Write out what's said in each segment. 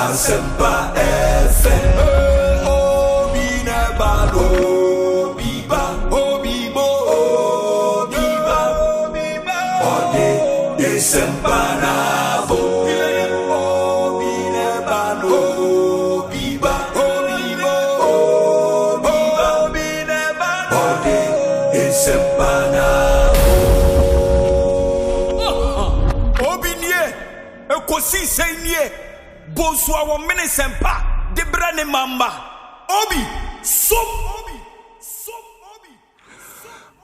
Asempa FM. Obi neba obiba obibo obiba ode Asempa na bo obi neba obiba obibo obiba ode Asempa na obi nie Ekosiisen nie Bonswa wo minisempa de brane mamba obi som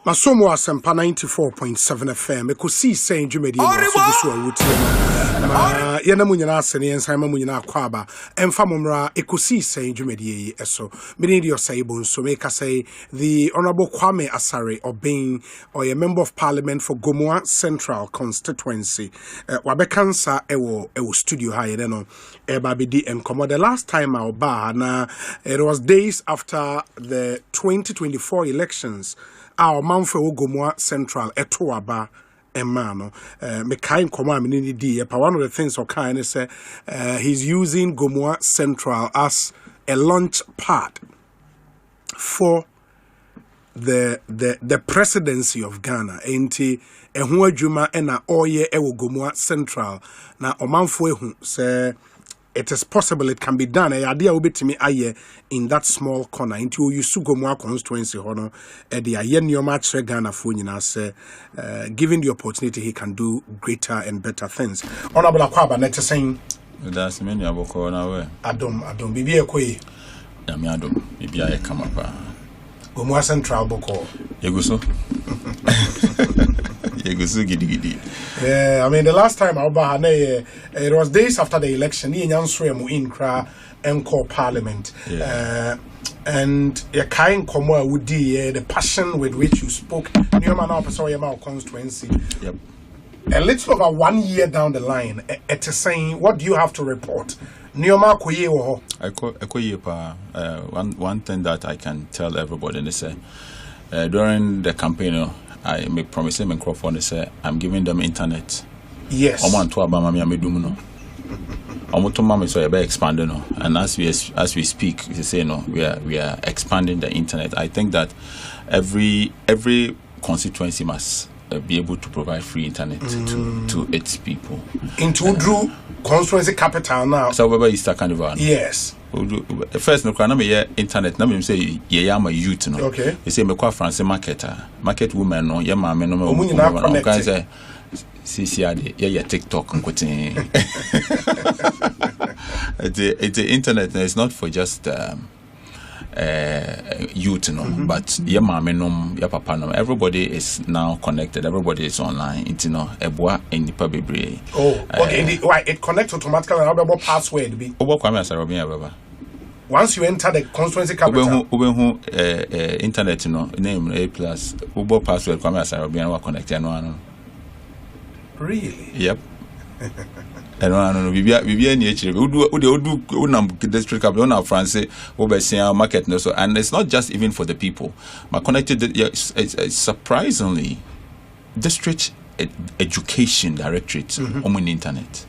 Masomo Asempa 94.7 FM Ekosiisen dwumedi no so awuti yana munyana asene yensan ma munyana akwaba emfa momra Ekosiisen dwumedi eso mini dio say bonso make say the Honorable Kwame Asare Obeng or a member of parliament for Gomoa Central Constituency wabekansa ewo studio ha yede no babidi enkomo the last time I ba na it was days after the 2024 elections our man for Gomoa Central etoaba emano me kind command me di one of the things or kind is he's using Gomoa Central as a launch pad for the presidency of Ghana enti ehu adwuma na oye ewo Gomoa Central na omanfo ehu say it is possible it can be done. Idea obetimi aye in that small corner into you Gomoa constituency hono the aye nyoma kire Ghana fo nyina say given the opportunity he can do greater and better things. Honorable Akwaba net saying that's many aboko na we adom bibi ekoyi ya mi adom bibi aye kama pa Gomoa Central boko yeguso gidi. Yeah, I mean the last time it was days after the election. He answered in Kra Encore Parliament. And your kind Gomoa would the passion with which you spoke. Newman officer your constituency. Yep. A little over 1 year down the line, it is saying, what do you have to report? Nioma koye wo one thing that I can tell everybody is during the campaign I make promise them microphone say I'm giving them internet. Yes. Omo anto aba mama me dum no. Omo to mama so be expanding no. And as we speak, you say no, we are expanding the internet. I think that every constituency must be able to provide free internet to its people. Into Drew constituency capital now. So where Easter Carnival. Yes. First no crana me internet na me say ye am a youth no. Okay. You say me kwa France market woman no ye ma me no me can say CCAD ye TikTok nkotin. The internet is not for just youth but ye ma me no ye papa no everybody is now connected, everybody is online you know eboa enipa bebre. Oh okay why it connects automatically and how password be obo Kwame Asare Obeng once you enter the constituency capital internet name A+ obo password Kwame Asare Obeng wa connect no really yep. No, Bibia ni echire. Udu unam district capital na France obesia market no so and it's not just even for the people. But connected it's surprisingly district education directorate on internet.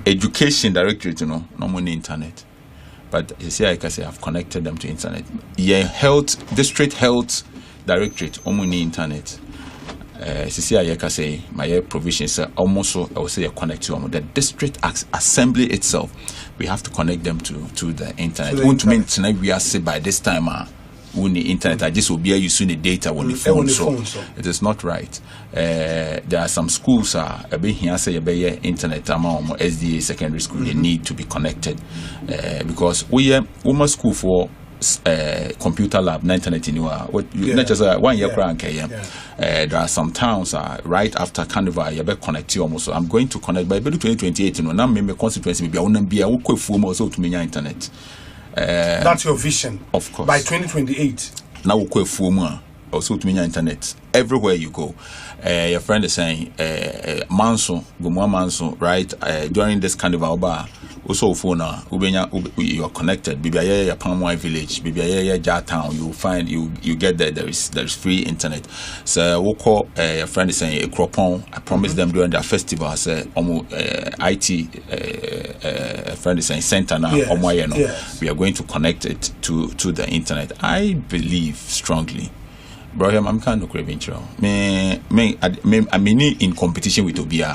Education directorate on internet. But you see I can say I've connected them to internet. District health directorate on internet. My provisions are almost I will say connect to the district assembly itself. We have to connect them to the internet. We are say by this time when the internet I just will be using the data on the phone. So it is not right. There are some schools a bit here say internet among SDA secondary school they need to be connected because we are school for computer lab 1991 not just 1 year there are some towns right after carnival you be connect almost so I'm going to connect by 2028 now me constituency be be also to me internet that's your vision of course by 2028 now also to me internet everywhere you go. Your friend is saying Gomoa Manso right during this carnival bar also phone you are connected. Bibiaya Palmwine Village, Bibiaya Jar Town. You find you get there is free internet. So we call a friend is saying a Cropon. I promised them during their festival. Say IT a friend is saying center now. Yes. We are going to connect it to the internet. I believe strongly. Brother, I'm kind of craving trial. I mean, in competition with Obia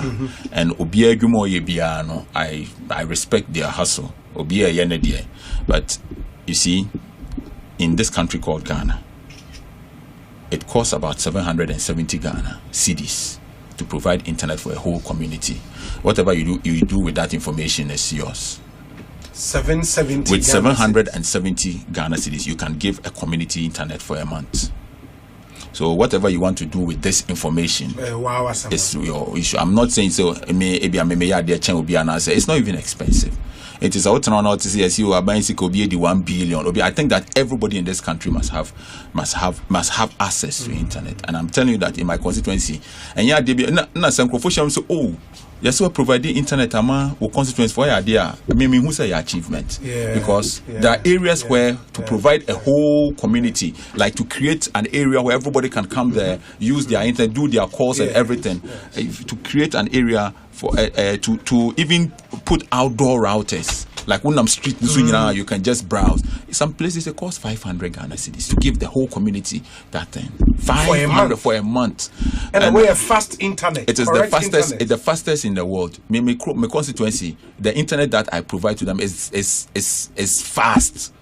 and Obia Gomoa Yebia. No, I respect their hustle. Obia Yenedie, but you see, in this country called Ghana, it costs about 770 Ghana cedis to provide internet for a whole community. Whatever you do with that information is yours. 770. With 770 Ghana cedis, you can give a community internet for a month. So whatever you want to do with this information is your issue. I'm not saying so. It's not even expensive. It is out and out to see as you are buying the 1 billion. I think that everybody in this country must have access to internet. And I'm telling you that in my constituency, and some professional say, oh, yes, we're providing internet or constituency for your idea. I mean, who's your achievement? Because there are areas where to provide a whole community, like to create an area where everybody can come there, use their internet, do their calls and everything, to create an area for to even put outdoor routers. Like Wundam Street, you can just browse. Some places it costs 500 Ghana cedis to give the whole community that thing. 500 for a month. And a fast internet. It is the fastest. It's the fastest in the world. My constituency, the internet that I provide to them is fast.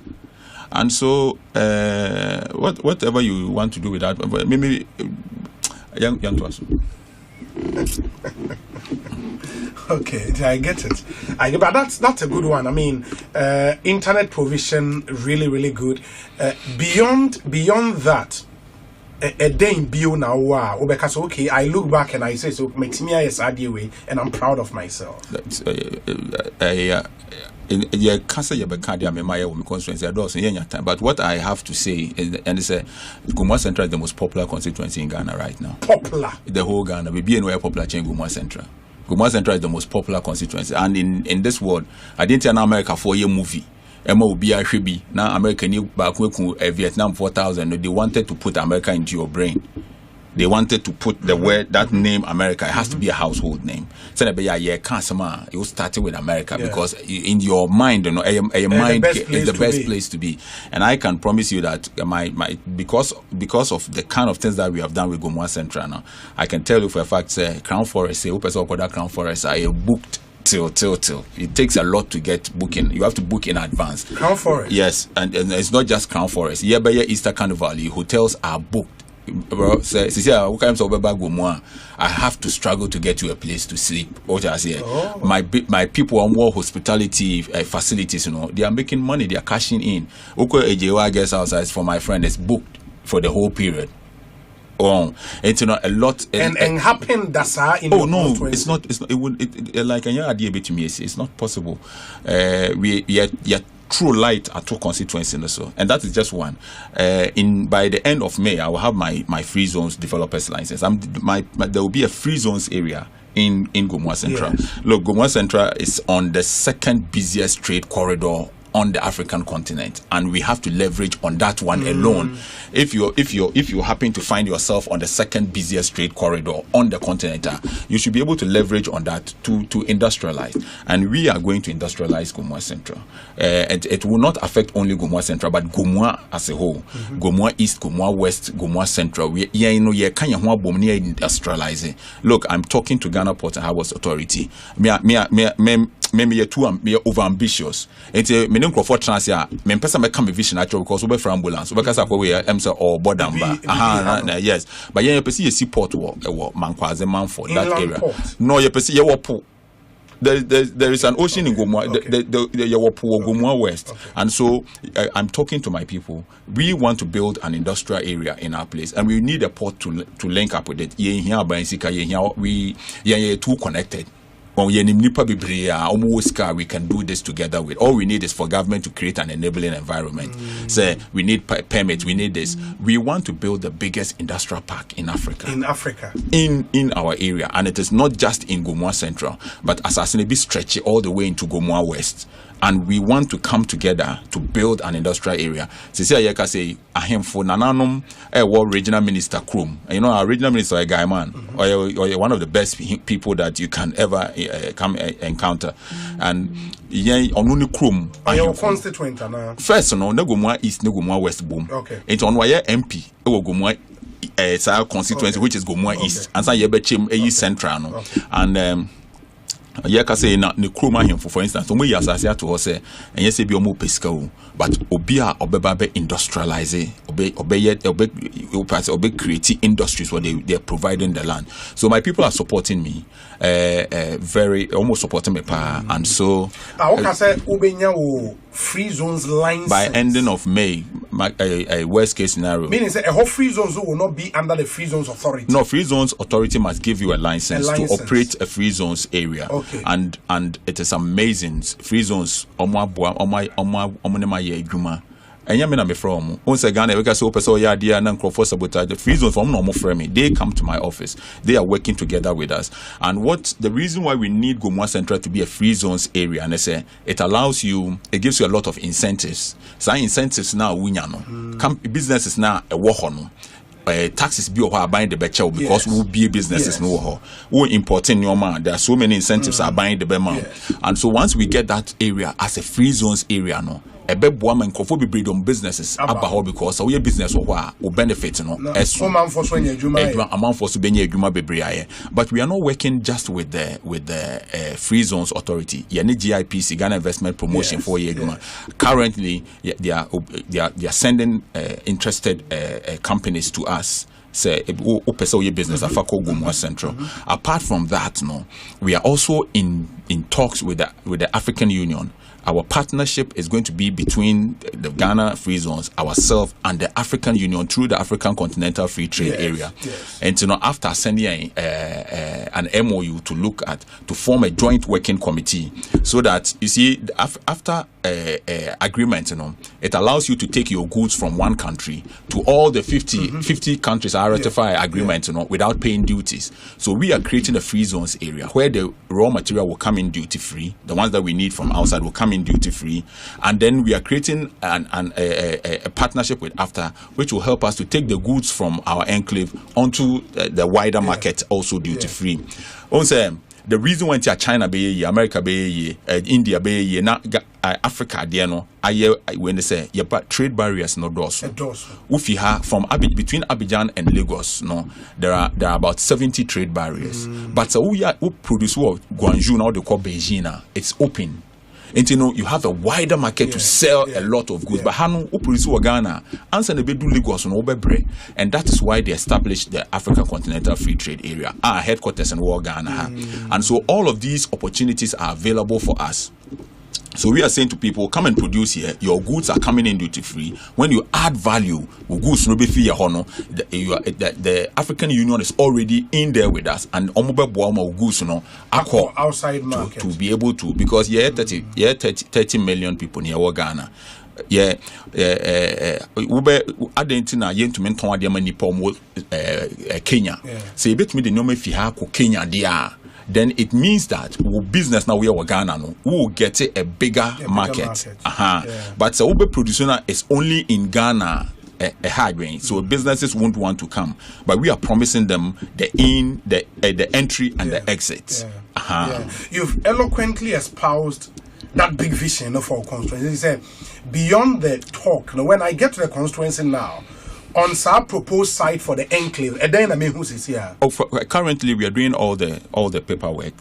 And so, whatever you want to do with that, maybe young to us. Okay, I get it. But that's a good one. I mean, internet provision really good. Beyond that, a day in bio now. Wow, because okay, I look back and I say so makes me as way, and I'm proud of myself. But what I have to say is, and it's Gomoa Central is the most popular constituency in Ghana right now. Popular, the whole Ghana. We be anywhere popular chain Gomoa Central. Gomoa Central is the most popular constituency, and in this world, I didn't tell America 4-year movie. Now America knew back Vietnam 4000. They wanted to put America into your brain. They wanted to put the word, that name America. It has to be a household name. So you started with America because in your mind, your mind is the best place to be. And I can promise you that because of the kind of things that we have done with Gomoa Central now, I can tell you for a fact, Crown Forest, Crown Forest, I booked till. It takes a lot to get booking. You have to book in advance. Crown Forest. Yes, and it's not just Crown Forest. Easter Carnival, hotels are booked. I have to struggle to get to a place to sleep. My people are more hospitality facilities. They are making money. They are cashing in. Guest outside for my friend is booked for the whole period. It's a lot. And happen that's in it's not. It would like an idea to me. It's not possible. We true light at two constituencies in the so, and that is just one. By the end of May, I will have my free zones developers license. There will be a free zones area in Gomoa Central. Yes. Look, Gomoa Central is on the second busiest trade corridor on the African continent, and we have to leverage on that one alone. If you happen to find yourself on the second busiest trade corridor on the continent, you should be able to leverage on that to industrialize. And we are going to industrialize Gomoa Central. It will not affect only Gomoa Central, but Gomoa as a whole. Gomoa East, Gomoa West, Gomoa Central. We industrializing. Look, I'm talking to Ghana Port and Harbours Authority. Me over ambitious. Me for transia. Me pesa me come vision actually because we for ambulance. We kasa we or bodamba. Yes. But you pesi you see port Mankwaze Manford that area. No, you pesi you po. There is an ocean in Gomoa, Gomoa West. And so I'm talking to my people. We want to build an industrial area in our place, and we need a port to link up with it. We are too connected. we can do this together with. All we need is for government to create an enabling environment. Say we need permits, we need this. We want to build the biggest industrial park in Africa. In our area, and it is not just in Gomoa Central, but Asasine be stretchy all the way into Gomoa West. And we want to come together to build an industrial area. Sisi ayeka say ahemfo nananom regional minister Krum. You know, our regional minister a guy man, or one of the best people that you can ever come encounter. And only Krum. Your constituent na. First, no Gomoa East, Gomoa West boom. Okay. It's on why MP. Gomoa constituency, which is Gomoa East. And so yebechim East Central no. And yeka say na ne kroma him for instance so we asase to us say enye se bi omo pesika o but obi a obeba be industrialize obe create industries where they are providing the land. So my people are supporting me very almost supporting me pa. And so say obenya o free zones license by ending of May, a worst case scenario. Meaning say a whole free zones will not be under the free zones authority. No, free zones authority must give you a license to operate a free zones area. Okay. And it is amazing. Free zones and yamina me from once again we say open so ya dia na nkrofo sabotage the free zone from no frame me. They come to my office. They are working together with us. And what the reason why we need Gomoa Central to be a free zones area, and I say it allows you, it gives you a lot of incentives. So incentives now businesses now a wohono. Taxes be or buying the better because we will be businesses no we importing your man. There are so many incentives are buying the better. And so once we get that area as a free zones area no beboa man kofo be breed on businesses about because so your business or benefit no as amount for so benye adwuma bebre aye. But we are not working just with the free zones authority. You need GIPC, Ghana Investment Promotion for year adwuma. Currently they are sending interested companies to us. Say your business afako Gomoa Central. Apart from that, no, we are also in talks with the African Union. Our partnership is going to be between the Ghana Free Zones, ourselves, and the African Union through the African Continental Free Trade Area. And after sending an MOU to form a joint working committee, so that you see after agreement, it allows you to take your goods from one country to all the 50 countries are ratify agreement, without paying duties. So we are creating a free zones area where the raw material will come in duty free. The ones that we need from outside will come in duty free, and then we are creating a partnership with AFTA, which will help us to take the goods from our enclave onto the wider market, also duty free. Also, the reason why China be America be India be Africa there no when they say trade barriers no doors. Ufi from between Abidjan and Lagos no there are about 70 trade barriers. But so we produce Guangzhou now they call Beijing, it's open. And you have a wider market to sell a lot of goods. But Hanu produce Ghana answer the bedu Lagos no bebre, and that is why they established the African Continental Free Trade Area, our headquarters in Ghana. And so all of these opportunities are available for us. So we are saying to people, come and produce here. Your goods are coming in duty free. When you add value, goods no be free. The African Union is already in there with us, and goods outside market to be able to, because 30 million people near Ghana. Argentina yentumenton adema nipa Kenya. So you bet me the name fi ha ko Kenya dia. Then it means that business now we are Ghana no we will get a bigger market. But so Ube producer is only in Ghana a high range, so businesses won't want to come. But we are promising them the entry and the exit. You've eloquently espoused that big vision of our constituency. He said, beyond the talk, when I get to the constituency now, on our proposed site for the enclave, and then I mean who's here? Currently, we are doing all the paperwork.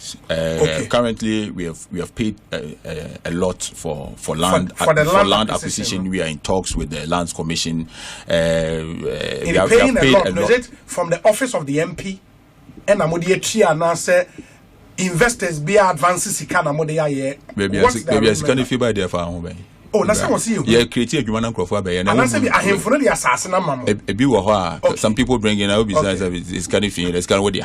Currently, we have paid a lot for land for land acquisition. We are in talks with the Lands Commission. We have paid a lot. Is it from the office of the MP? And I'm now say investors be advances. Maybe I can if you buy there for home. Oh, that's how I see you. Yeah, create a human crop by and I am for the assassin. Some people bring in our business. It's kind of thing. Let's go with you.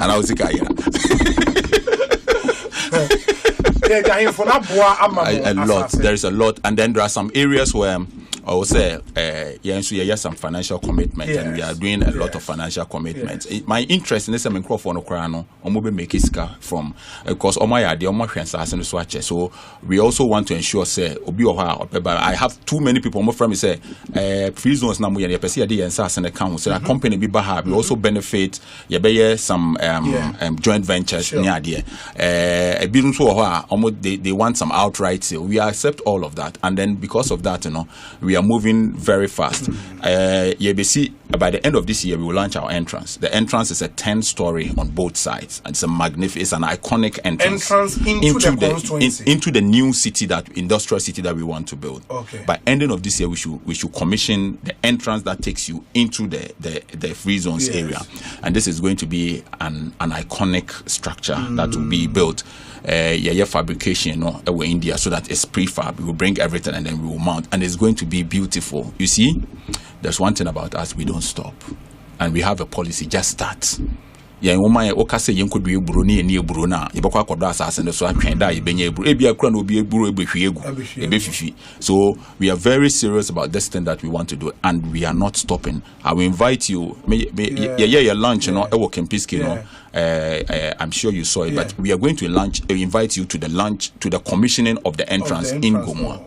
and I was like, a lot. There is a lot, and then there are some areas where I would say, yes, some financial commitment, and we are doing a lot of financial commitments. My interest in this microphone, make from because so we also want to ensure, say, I have too many people. My friend say, free zones na muya pesi ade yensa and account. So a company be we also benefit. Some joint ventures near there. They want some outright sale. We accept all of that, and then because of that, we are moving very fast. By the end of this year, we will launch our entrance. The entrance is a 10-story on both sides, and it's a magnificent, it's an iconic entrance into the new city, that industrial city that we want to build. Okay. By ending of this year, we should commission the entrance that takes you into the free zones area, and this is going to be an iconic structure that will be built. Fabrication in India, so that it's prefab. We will bring everything and then we will mount, and it's going to be beautiful. You see, there's one thing about us: we don't stop, and we have a policy. Just start. So we are very serious about this thing that we want to do, and we are not stopping. I will invite you. Lunch, I'm sure you saw it, but we are going to invite you to the lunch, to the commissioning of the entrance in Gomoa.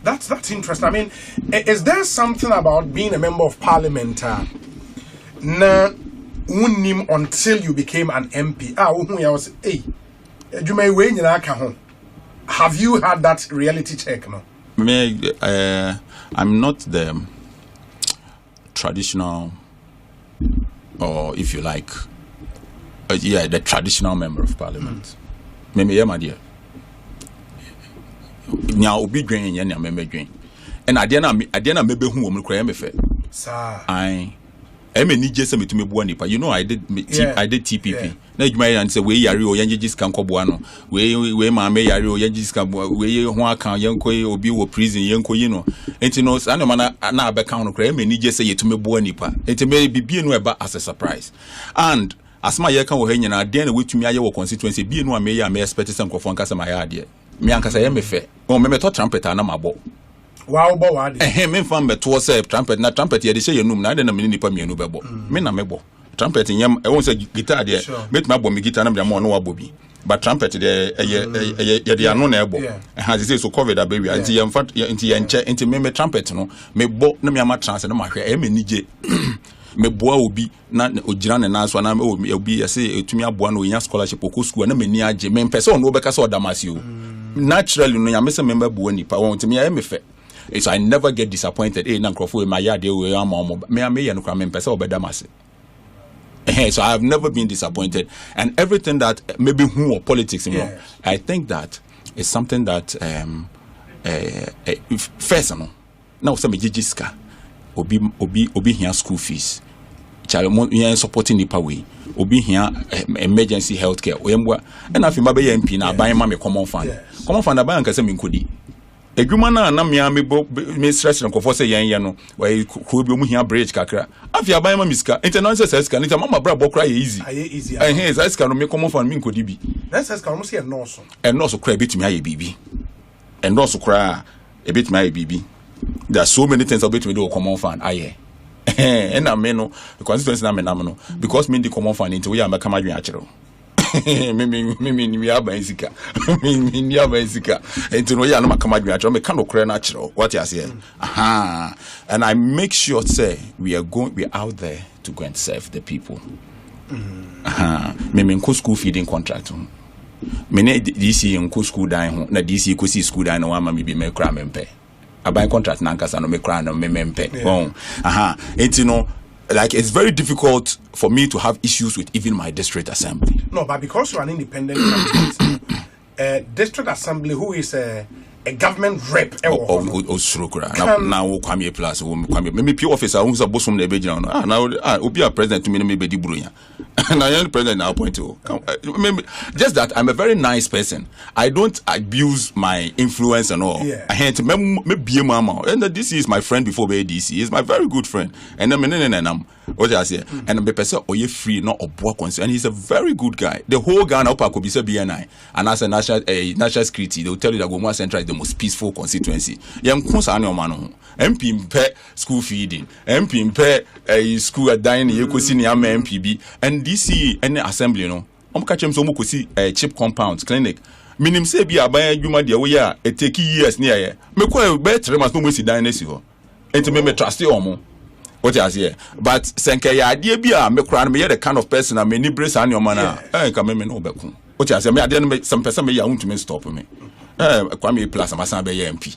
That's interesting. I mean, is there something about being a member of parliament? Until you became an MP. Have you had that reality check? No? I'm not the traditional, or if you like, the traditional member of parliament. Maybe my dear. Now obi dwen yen na member dwen. And ade na mebe hu wo kra me fe. Sir. You know, I did TPP. Na adwuma yan say we yare o yanje jiska nkoboa no. We ma me yare o yanje jiska we ho aka yenko obi wo prison yenko yi no. Enti no na na abeka ho kra me ni je say yetume boa nipa. Enti me bibie no eba as a surprise. And asma ye kan wo ha nyina ade na wetumi aye wo constituency bie no me expect some nkofo nkasa ma ya ade. Me ankasa ye me fe. O me to trumpet na mabo. Wow, boy, me found me to say trumpet, na trumpet, ye say no, na na mini pami no bebo. Me na mebo. Trumpet in yam, I won't say guitar there. Met my bomb guitar and no bobby. But trumpet there, ye are no ebo. Has it so covered a baby until you fat into me trumpet no, me bo no me ama trans and my hair, me nije. Me boa obi na ogiran na so na me obi say etumi aboa no nya scholarship ko school na me ni age me person no beka so damasio. Naturally no ya me say member boa nipa won timi ya me fe. So I never get disappointed. Hey, Nankrofo, my yard, me and Kramempesa. So I have never been disappointed. And everything that maybe who or politics, I think that is something that first, now some jijiska, obi here school fees. Child supporting the power. Obi here emergency healthcare. And I feel my MP now buying my common fund. Common fund, I buy and can say me could. Edwuma na me stress no kofo say yen no we ko bi mu hia bridge kakra afia ban ma miska international say ska nita mama bra bokra ye easy say ska no me common fan me nkodi bi that say ska no say no so kra betumi aye bibi no so kra e betumi aye bibi. There are so many things about me do common fan aye and na me no the constituency na me na no because me the common fan into we am ka madwen akere me abazika me abazika enti no ya no makama dwatro me kan okre na akere what you say and I make sure say we are out there to go and serve the people. Me nko school feeding contract me ne DC nko school dan ho na DC ko si school dan no ama me bi me kra me mpe aban contract na nkasa no me kra no me mpe enti no. Like, it's very difficult for me to have issues with even my district assembly. No, but because you're an independent district assembly who is a government rep. Now, plus, maybe pure officer who's a bosom, now, be a president to me, maybe the Brunia. And I am the president now. Point to just that I'm a very nice person. I don't abuse my influence and all. I had to be mama, and this is my friend before ADC. He's my very good friend, and I'm what I say, and I'm a person or you free not a boy concern. And he's a very good guy. The whole Ghana upper could be so BNI, and as a national security, they'll tell you that Gomoa Central is the most peaceful constituency. Young Consanio Mano, MP pay school feeding, MP pay school at dining, Ekosiisen MPB, and DC any assembly, you know. Catch him so much see a cheap compound clinic. Minim say be a buy you dear we are it take years near ye. Me quite better must no see dynasty. And to me trust you omo. What I say, but senke ya idea be a me cry me the kind of person I many brace on your manner. I can me no beku. What I say, me I didn't some person me ya want to stop me. Kwame plus must be MP.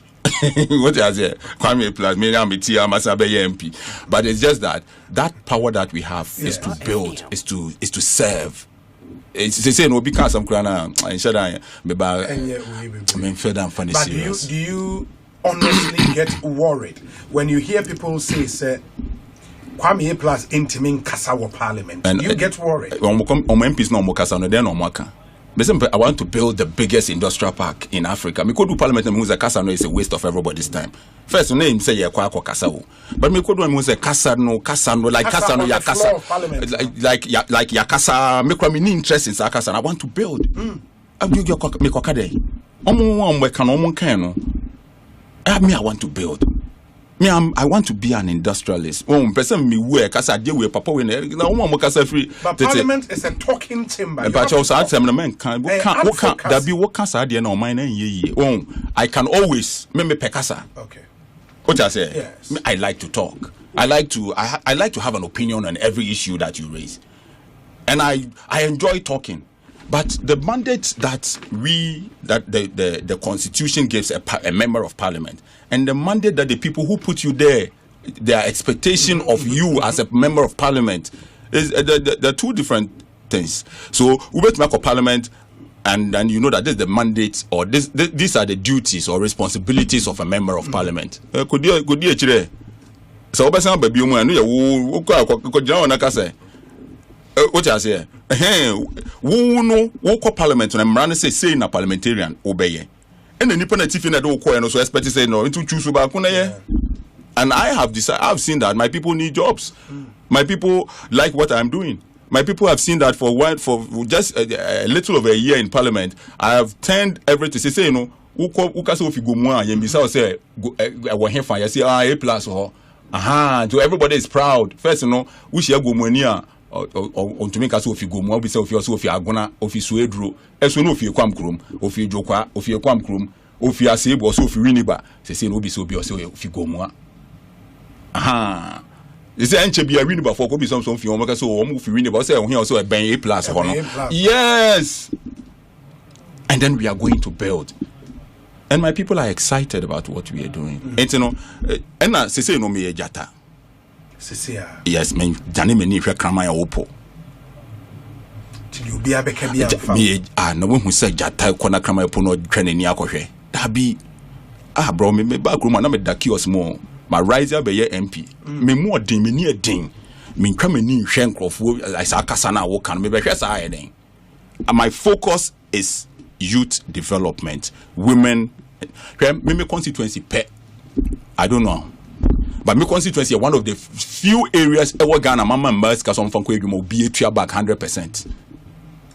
What I say, Kwame plus me now me tia must be MP. But it's just that power that we have is to build, is to serve. It's say no because some crana and shut down me ba me fed and funny. But do you honestly get worried when you hear people say Kwame plus intimate Kasawa Parliament? And you get worried. On MPs no more Kasa no then no maka. I want to build the biggest industrial park in Africa. Me could do Parliament and music Kasa no is a waste of everybody's time. First name say ya kwa Kasa, but me could do music Kasa no like Kasa no ya Kasa like ya Kasa. Me kwa me ni interest in Kasa. I want to build. I do your me kwa kade. Omo we can omo kan no. Me I want to build. Me I want to be an industrialist. Person me work Kasa deal with papa we na omo Kasa free. But Parliament is a talking chamber. But also at some men can that be what Kasa dey na mine ye. I can always me Kasa. Okay. What I say? Yes. I like to talk. I like to have an opinion on every issue that you raise, and I enjoy talking. But the mandate that the Constitution gives a member of Parliament, and the mandate that the people who put you there, their expectation of you as a member of Parliament, is the two different things. So we wait to make a Parliament. And you know that this is the mandate, or these are the duties or responsibilities of a member of Parliament. Could you actually? So, baby, you know, what I say? Who know what Parliament and I'm running say in a parliamentarian obey. And the Nippon Tiffin that don't call and also expect to say no into choose about. And I have decided, I've seen that my people need jobs. My people like what I'm doing. My people have seen that for just a little over a year in Parliament. I have turned everything. Say, you know, ukaso fi Gomoa yembisa say we here fire say A plus ho. So everybody is proud. First, you know, we share Gomoa on to make us fi Gomoa be say also fi Agona, ofi Suedro, eso no fi kwam krom, ofi Jokwa, ofi kwam krom, ofi Asebo, so fi Winiba. Say no be so be also fi Gomoa. They say enche be a win before go be some fi o make so o mu fi win but say here also a ben A plus ho no. Yes. And then we are going to build. And my people are excited about what we are doing. And you know, and say no me jata. Yes, me jani me ni hwe krama ya opo. Till you be abeka be am. Me no hu say jata ko na krama opo no twene ni akohwe. Da bi bro me back room na me da kiosk mo. My riser be ye MP. Me more din me near din. Me twa me ni hwe nkrofo like akasa na wo kan me be hwe sa den. And my focus is youth development, women. Me constituency pet. I don't know. But my constituency is one of the few areas ever Ghana mama members because some fanko you be a back 100%.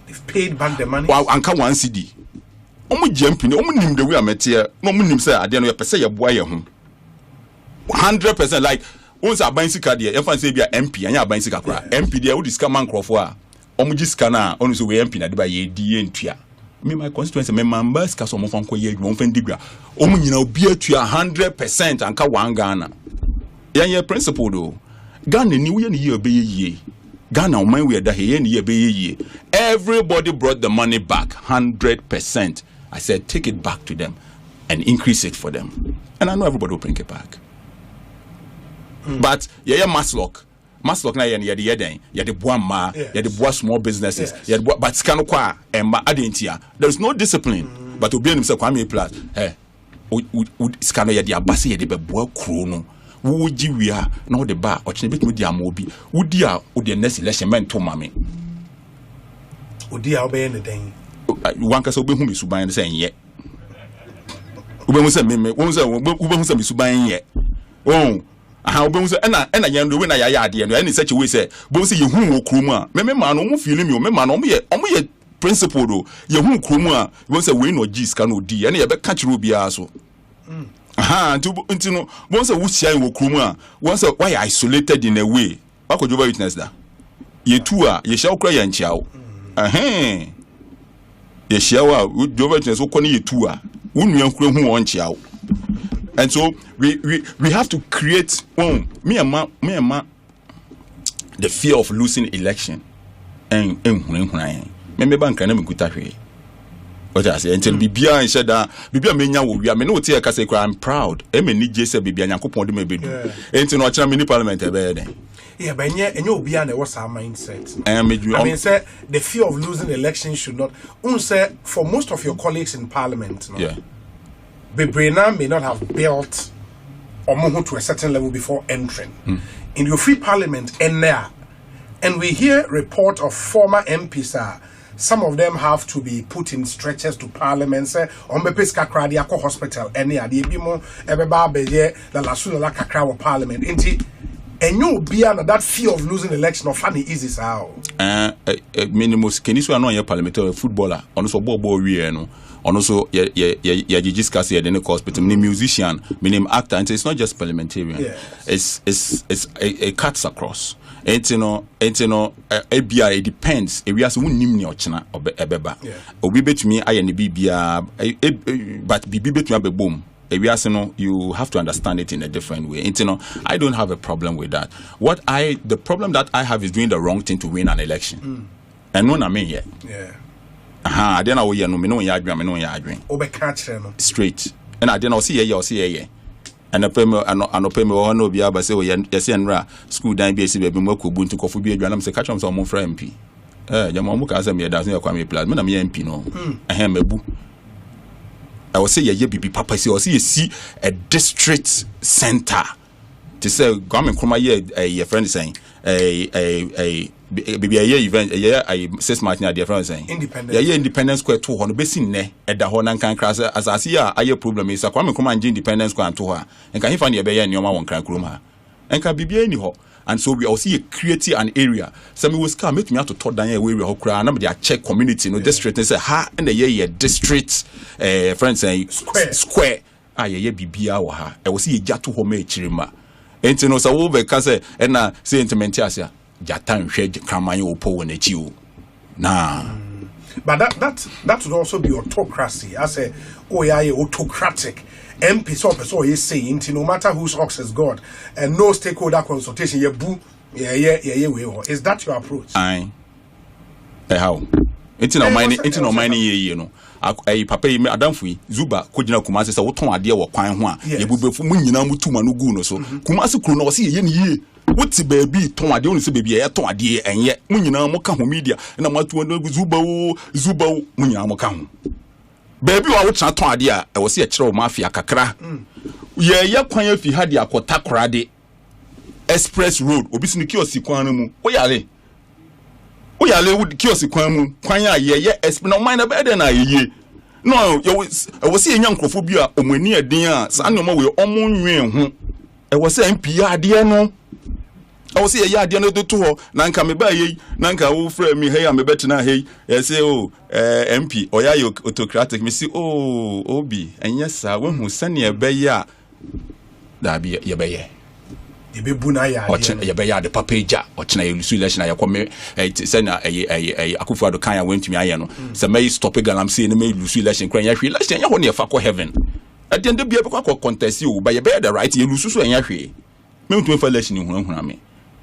They've paid back the money. Wow, anka 1 CD. Omo jumping, omo nim the way I met here. No omo nim say ade no pese ye boa ye ho. 100% like once a buying sika there, if I say be a MP, and you buying sika kra. MP there, who this come man crofo a. Omo ji sika na, onu so we MP na de ba ye die ntua. Me my constituency me members ka so mo fanko ye adwuma fan digwa. Omo nyina obi atua 100% anka 1 Ghana. Yan principle though. Ghana ni we ye be ye. Ghana man we da he ye be ye. Everybody brought the money back 100%. I said take it back to them and increase it for them. And I know everybody will bring it back. But Maslock na ye the boa ye the boa small businesses, ye the but skano kwa emba adentia. There is no discipline. But obi anim say Kwame plus skano ye the abase ye the boa kro no. Wo ji wia na wo de ba o chene betumi di amobi. Wo di a wo de next election men to mame. odi a obey ne den one kasa obehu me suban say nye obehu say me obehu say me suban nye aha obehu say na yendo we na ya ade no any such way say obehu say yehu wo krom a me ma no mo feel me me ma no mo ye principle do yehu krom a obehu say we no gis ka no odi ene ye be ka kire obi a so aha nti no obehu say wo sia wo krom a won say why isolated in a way akojoba witness da ye tu a ye hia okra ya nchia wo ye hia wa Jehovah witness okọ ne ye tu a wonu yankura hu won nchia wo. And so we have to create me and ma the fear of losing election and me bank na me kuta hwe what I say until bibia nche da bibia menya wo wi me no tie ka say I'm proud e me ni je say bibia nyankopon de me bedu enti no ochira me ni parliament e be den yeah but enye obia na what's our mindset I mean say the fear of losing election should not say for most of your colleagues in parliament no? Yeah. Bebrena may not have built or to a certain level before entering in your free parliament and we hear report of former MPs some of them have to be put in stretchers to parliament say on be peska kradi akọ hospital any ade bi mo ebeba beye la lasu la kakra wo parliament enti enyo bia na that fear of losing election of funny easy how minimum keniso no ye parliamentary footballer ono so bobo wie no ono so ye discuss here the hospital me musician me name actor and it's not just parliamentarian. Yes. It's it cuts across enti no ebia it depends e wiase wonnim ne ochena ebeba obi betumi aye ne bibia but bibi betumi abebom e wiase no you have to understand it in a different way enti no I don't have a problem with that. The problem that I have is doing the wrong thing to win an election and no na me here. Yeah. I didn't know no me no ya adwen me no ya adwen obeka kire no straight and I didn't know see ye and anopem wo no bia ba say o ye se nra school dan bi esi be mo akobu nti kofo bi adwan am say catch am so mo fra MP jama mo ka say me da so ya kwa me plus me na me MP no mabu I will say ye bibi papa say o say see a district center to say government kroma ye friend saying a baby a event a 6 March na dear friend saying independence square to hono besi ne eda ho nan kan kra as asase a aye problem is kwame kroma nje independence square to ho a enka hifa ne be ye nyoma won kran krom ha enka bibia ni ho and so we also create an area some we ska make me to third dan area ho kra na me dey check community no district say ha and the ye district friend saying square aye bibia wo ha e wo se ye jato ho ma ekirima enti no sa wo be ka say na say intimate asia jatan hwe kraman wo po wona chi o na but that would also be autocracy as a autocratic MP so you say no matter whose ox is God and no stakeholder consultation ye is that your approach? How it's no mining ye no ai papa yi adamfo yi zuba kogina kumase se woton ade wo kwan ho a ye bubefu mu nyina mutuma no gu no so kumase kru no se ye ne ye woti baabi ton ade onu se baabi ye ton ade enye mu nyina mo ka ho media na matu no zuba wo mu nyina mo ka ho baabi wa wo tena ton ade a e wo se ye kire wo mafia kakra ye kwan afi ha de akota korade express road obi sini kiosi kwan no mu oyale would kiosk kwan a ye no mind better na ye no you was see nyankrofobia omani eden a sa no ma we omonwen ho e was say MP ade no I was see ye ade no to ho na nka me ba ye na nka wo fra mi hey me betena hey e say MP oya ye autocratic me see obi enye sa we hu sane e be ya da bi ye be ye Ebebuna ya ya the papeja ochina Industrialization ya kwame say na Akufo-Addo kan ya wentumi aye no say may stop galam say na may Industrialization kran ya hwe election ya ho ne fa ko heaven at the end bia be kwa contest you by be the right you lusu so ya hwe me ntumi fa election hunahuna me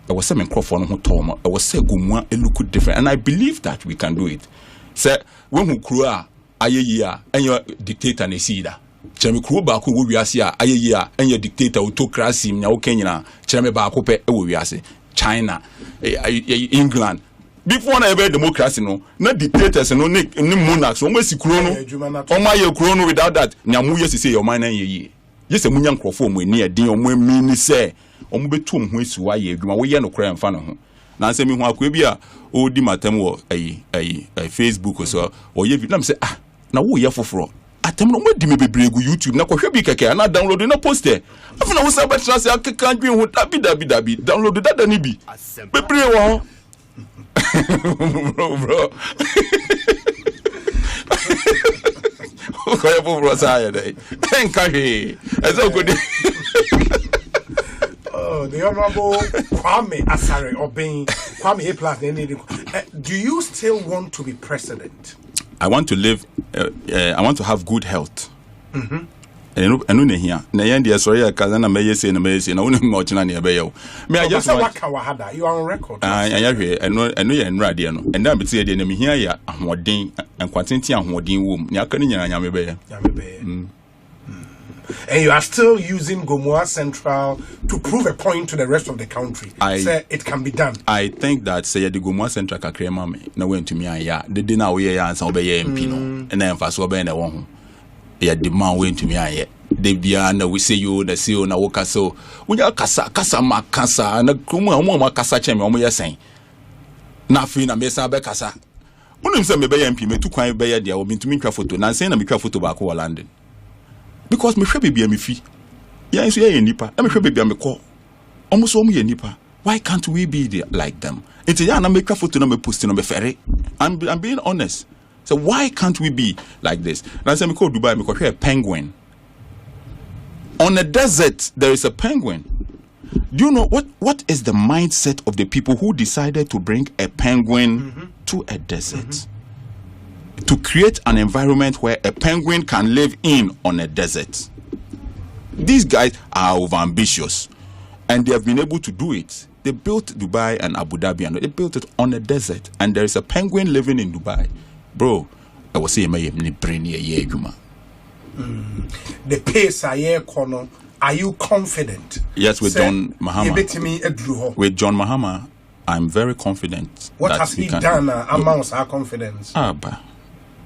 I was say me crofo no ho tom I was say Gomoa look different and I believe that we can do it say when hu kru a ayeyi a enyo dictator na see da Chemi kru ba ko wo wiase a ayeyi a enye dictator autocracy nya wo kanyina chemi ba ko pe e wo wiase China England before na ebe democracy no na dictators no ni monarchs o masi kru no o ma ye kru no without that nya mu yesi say your man na yeyi yesi mu nya nkrofo mu ani edin o mu mi ni say o mu betu ho esi wa ye adwuma wo ye no kra mfa no ho na say me ho akwa bi a o di matem wo Facebook so o ye bi na me say na wo ye foforo atem no di me bebregu YouTube na kohwe bi keke na download na poster afuna wo say betra say akeka dwen ho dabi download dada ni bi bebre wo bro okay for Rosaria day thank you so good. The Honorable Kwame Asare Obeng Kwame A+. Do you still want to be president? I want to live I want to have good health. Enu ne hia na yen de sorry akaza na meye say na wonu ngochina na ebe yo me I just want you are on record. Anya hwe enu ye nrade no and am tie de na me hia ya ahoden enkwatenti ahoden wom ne aka ne nyanya nyame be ye. And you are still using Gomoa Central to prove a point to the rest of the country. Say it can be done. I think that say the Gomoa Central kakre ma me na went to me aya the day na we ya ansa obeye MP no and na emfaso obeye na won ho ya demand went to me aya de bia na we say you na see na wo kasa unya kasa makasa na kumu amu kasa cheme omo yesen na afi na me sa be kasa unim say me be MP me tu kwan be ya dia o mintumi twa photo na say na me twa photo ba ko London. Because me hwe bebia me fi ya nso ye nipa na me hwe bebia me ko omo so omo ye nipa. Why can't we be like them? It's ya na make a photo na me post no me ferry. I'm being honest. So why can't we be like this? Na say me go Dubai me go hwe a penguin on a desert. There is a penguin. Do you know what is the mindset of the people who decided to bring a penguin to a desert? To create an environment where a penguin can live in on a desert. These guys are overambitious, and they have been able to do it. They built Dubai and Abu Dhabi, and they built it on a desert, and there is a penguin living in Dubai. Bro, I was saying, the pace are you confident? Yes, with John Mahama. With John Mahama, I'm very confident. What has he done amounts our confidence?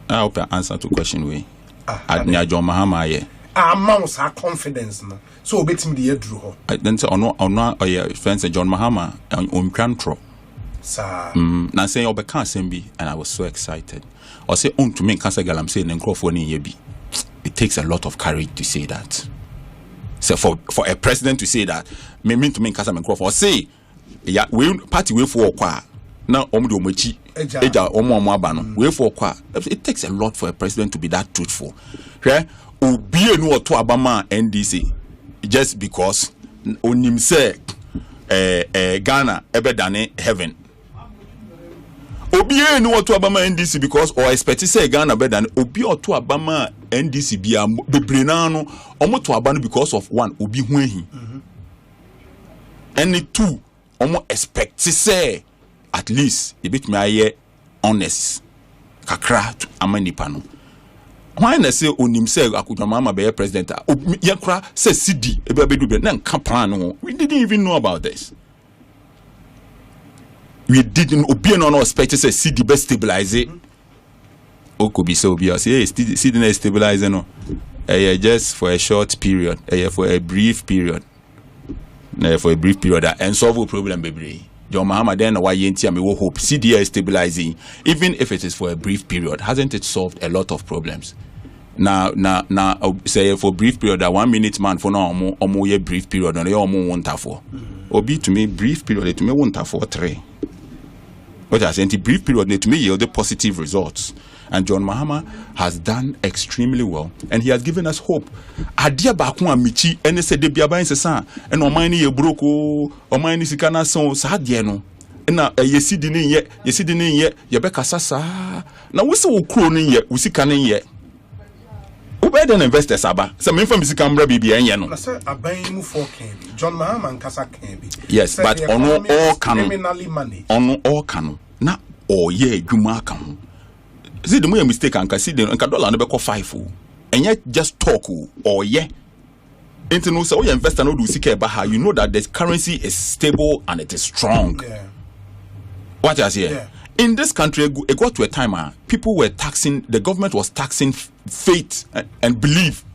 I hope I answer to question we. At John Mahama, amounts our confidence. So bet me the drew. Then say ono friends John Mahama on Sir. Na say obeka sembi, and I was so excited. Or say to me cancer galam say nkrofo ni yebi. It takes a lot of courage to say that. So for a president to say that, me mean to me cancer nkrofo or say ya we party we for kwa na omudo mochi eja omo aba no we for kwa. It takes a lot for a president to be that truthful. Hwe obi enu oto abama NDC just because onim say Ghana ebe dane heaven. Obi enu oto abama NDC because or expect say Ghana be dane obi oto abama NDC bia bebre na no omo to aba no because of one obi hu ehi. And two omo expect say at least e bit me aye honest kakra to amanipa no. Why na say onim say akudwa mama be president yakra say CD ebe bedu be na nka plan no. We didn't even know about this. We didn't obi no expect say CD be stabilize it. Okobi say obi say CD na stabilize no. Just for a short period, for a brief period. For a brief period and solve a problem bebre. John Mahama then why yenti me wo hope CDA stabilizing even if it is for a brief period. Hasn't it solved a lot of problems? Now say for brief period that 1 minute man for no omo ye brief period no ye omo wonta for. Obi to me brief period to me wonta for 3. What I say brief period to me yield positive results. And John Mahama has done extremely well, and he has given us hope. Adia baku amichi ene se de biaba nsesa ene oman ye broko oman ni sikana son sa de no na yesidi ni ye ye be kasa sa na wo se wo kro ni ye wo sika ni ye wo be den investors aba se me fam sika mbra bibia enye no na se aban mu for can be John Mahama nkasa can be yes but ono all can na o ye adwuma kan. See the more mistake and see the dollar no be call 5 and yet just talk or yeah. Into no so investor no do sika ba you know that the currency is stable and it is strong. Yeah. What I say? Yeah. In this country it got to a time people were taxing, the government was taxing faith and belief.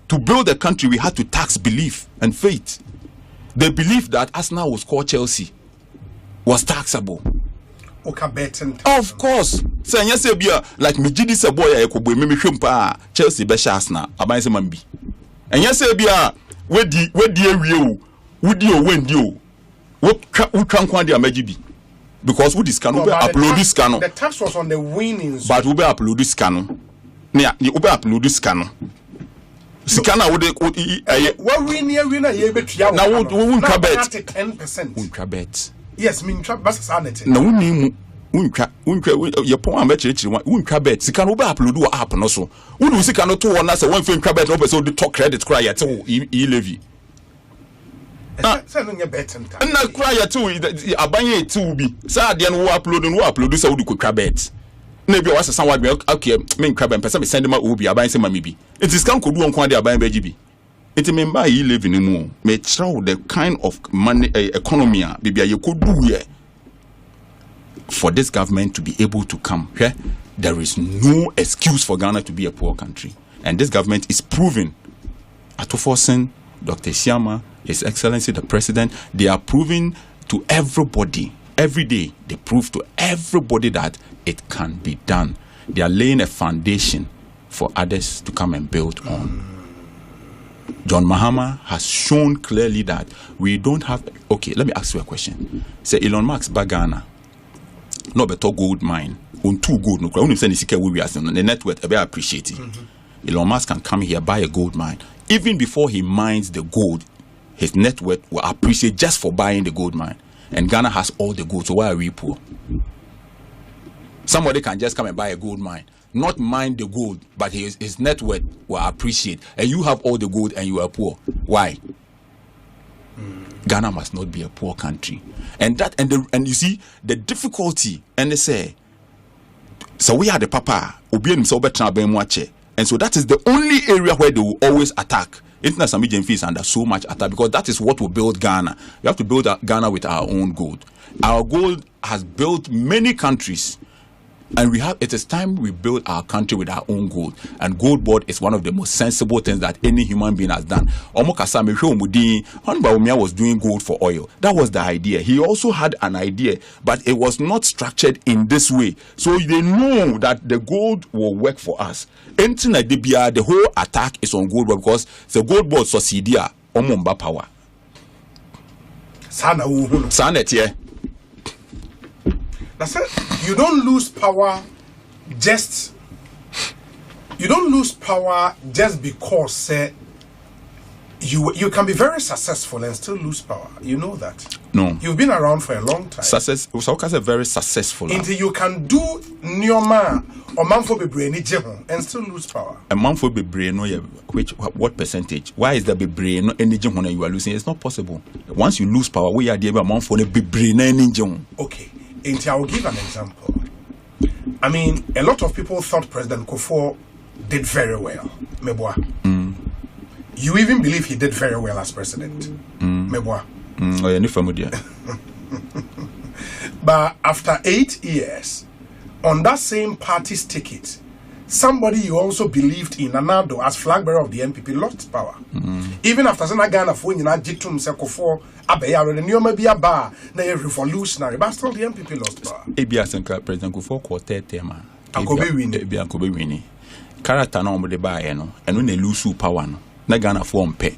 To build a country we had to tax belief and faith. They believed that Arsenal was called Chelsea was taxable. Of course. So yes, like me jidi se boy I ko boy me hwempa Chelsea be Arsenal aban se man bi. And yes, we di awie wudi o wendi o. Wo twa nkwan dia magibi. Because we this can upload this scan. The tax was on the winnings. But we upload this scan. Nia, we upload this scan. Scanner would what winner ye betua. Now we won't bet 10%. Won't bet. Yes, mean trap bus sanity. No we your point bet won't bet. Scan we upload app no so. We do scan to one as one film bet no so the talk credit cry at e levy. Send your bet and na cry at abanye to be. Sa dia no upload so we could bet. Maybe was someone okay me crab and person send my obi aban say mami bi it is can could do on kwa dia aban beji bi it member you live in mu me try the kind of money economy bibia you could do here for this government to be able to come here. There is no excuse for Ghana to be a poor country, and this government is proving. Atoforsen, Dr. Siama, His Excellency the President, they are proving to everybody. Every day, they prove to everybody that it can be done. They are laying a foundation for others to come and build on. John Mahama has shown clearly that we don't have... Okay, let me ask you a question. Say Elon Musk by Ghana, no better gold mine, on two gold, no, only send the net worth, I appreciate it. Elon Musk can come here, buy a gold mine. Even before he mines the gold, his net worth will appreciate just for buying the gold mine. And Ghana has all the gold, so why are we poor? Somebody can just come and buy a gold mine, not mine the gold, but his net worth will appreciate. And you have all the gold and you are poor. Why? Ghana must not be a poor country. And you see the difficulty, and they say, so we are the papa, and so that is the only area where they will always attack. International medium fees under so much attack because that is what will build Ghana. We have to build Ghana with our own gold. Our gold has built many countries, and it is time we build our country with our own gold. And gold board is one of the most sensible things that any human being has done. Honorable was doing gold for oil. That was the idea. He also had an idea, but it was not structured in this way. So they know that the gold will work for us. The whole attack is on gold board because the gold board succeedia omumba power. Sanet, yeah. That's it. You don't lose power just because you can be very successful and still lose power. You know that. No. You've been around for a long time. Success so very successful. Until you can do nyoma or manfo bebre ni jehon and still lose power. A manfo bebre no what percentage? Why is the bebre no any jehon you are losing? It's not possible. Once you lose power, we are the manfo ne bebre na any jehon. Okay. I will give an example. I mean, a lot of people thought President Kufuor did very well. Meboa. You even believe he did very well as president. Meboa. But after 8 years, on that same party's ticket, somebody you also believed in, Anado, as flag bearer of the MPP, lost power. Even after Ghana for Jitum Sekofo, Abeya, the new Mabia Bar, they revolutionary, but still the MPP lost power. President Kufuor quartet tema. Akobe Winnie. Character no de buy no, and when they lose power no, na Ghana form pay.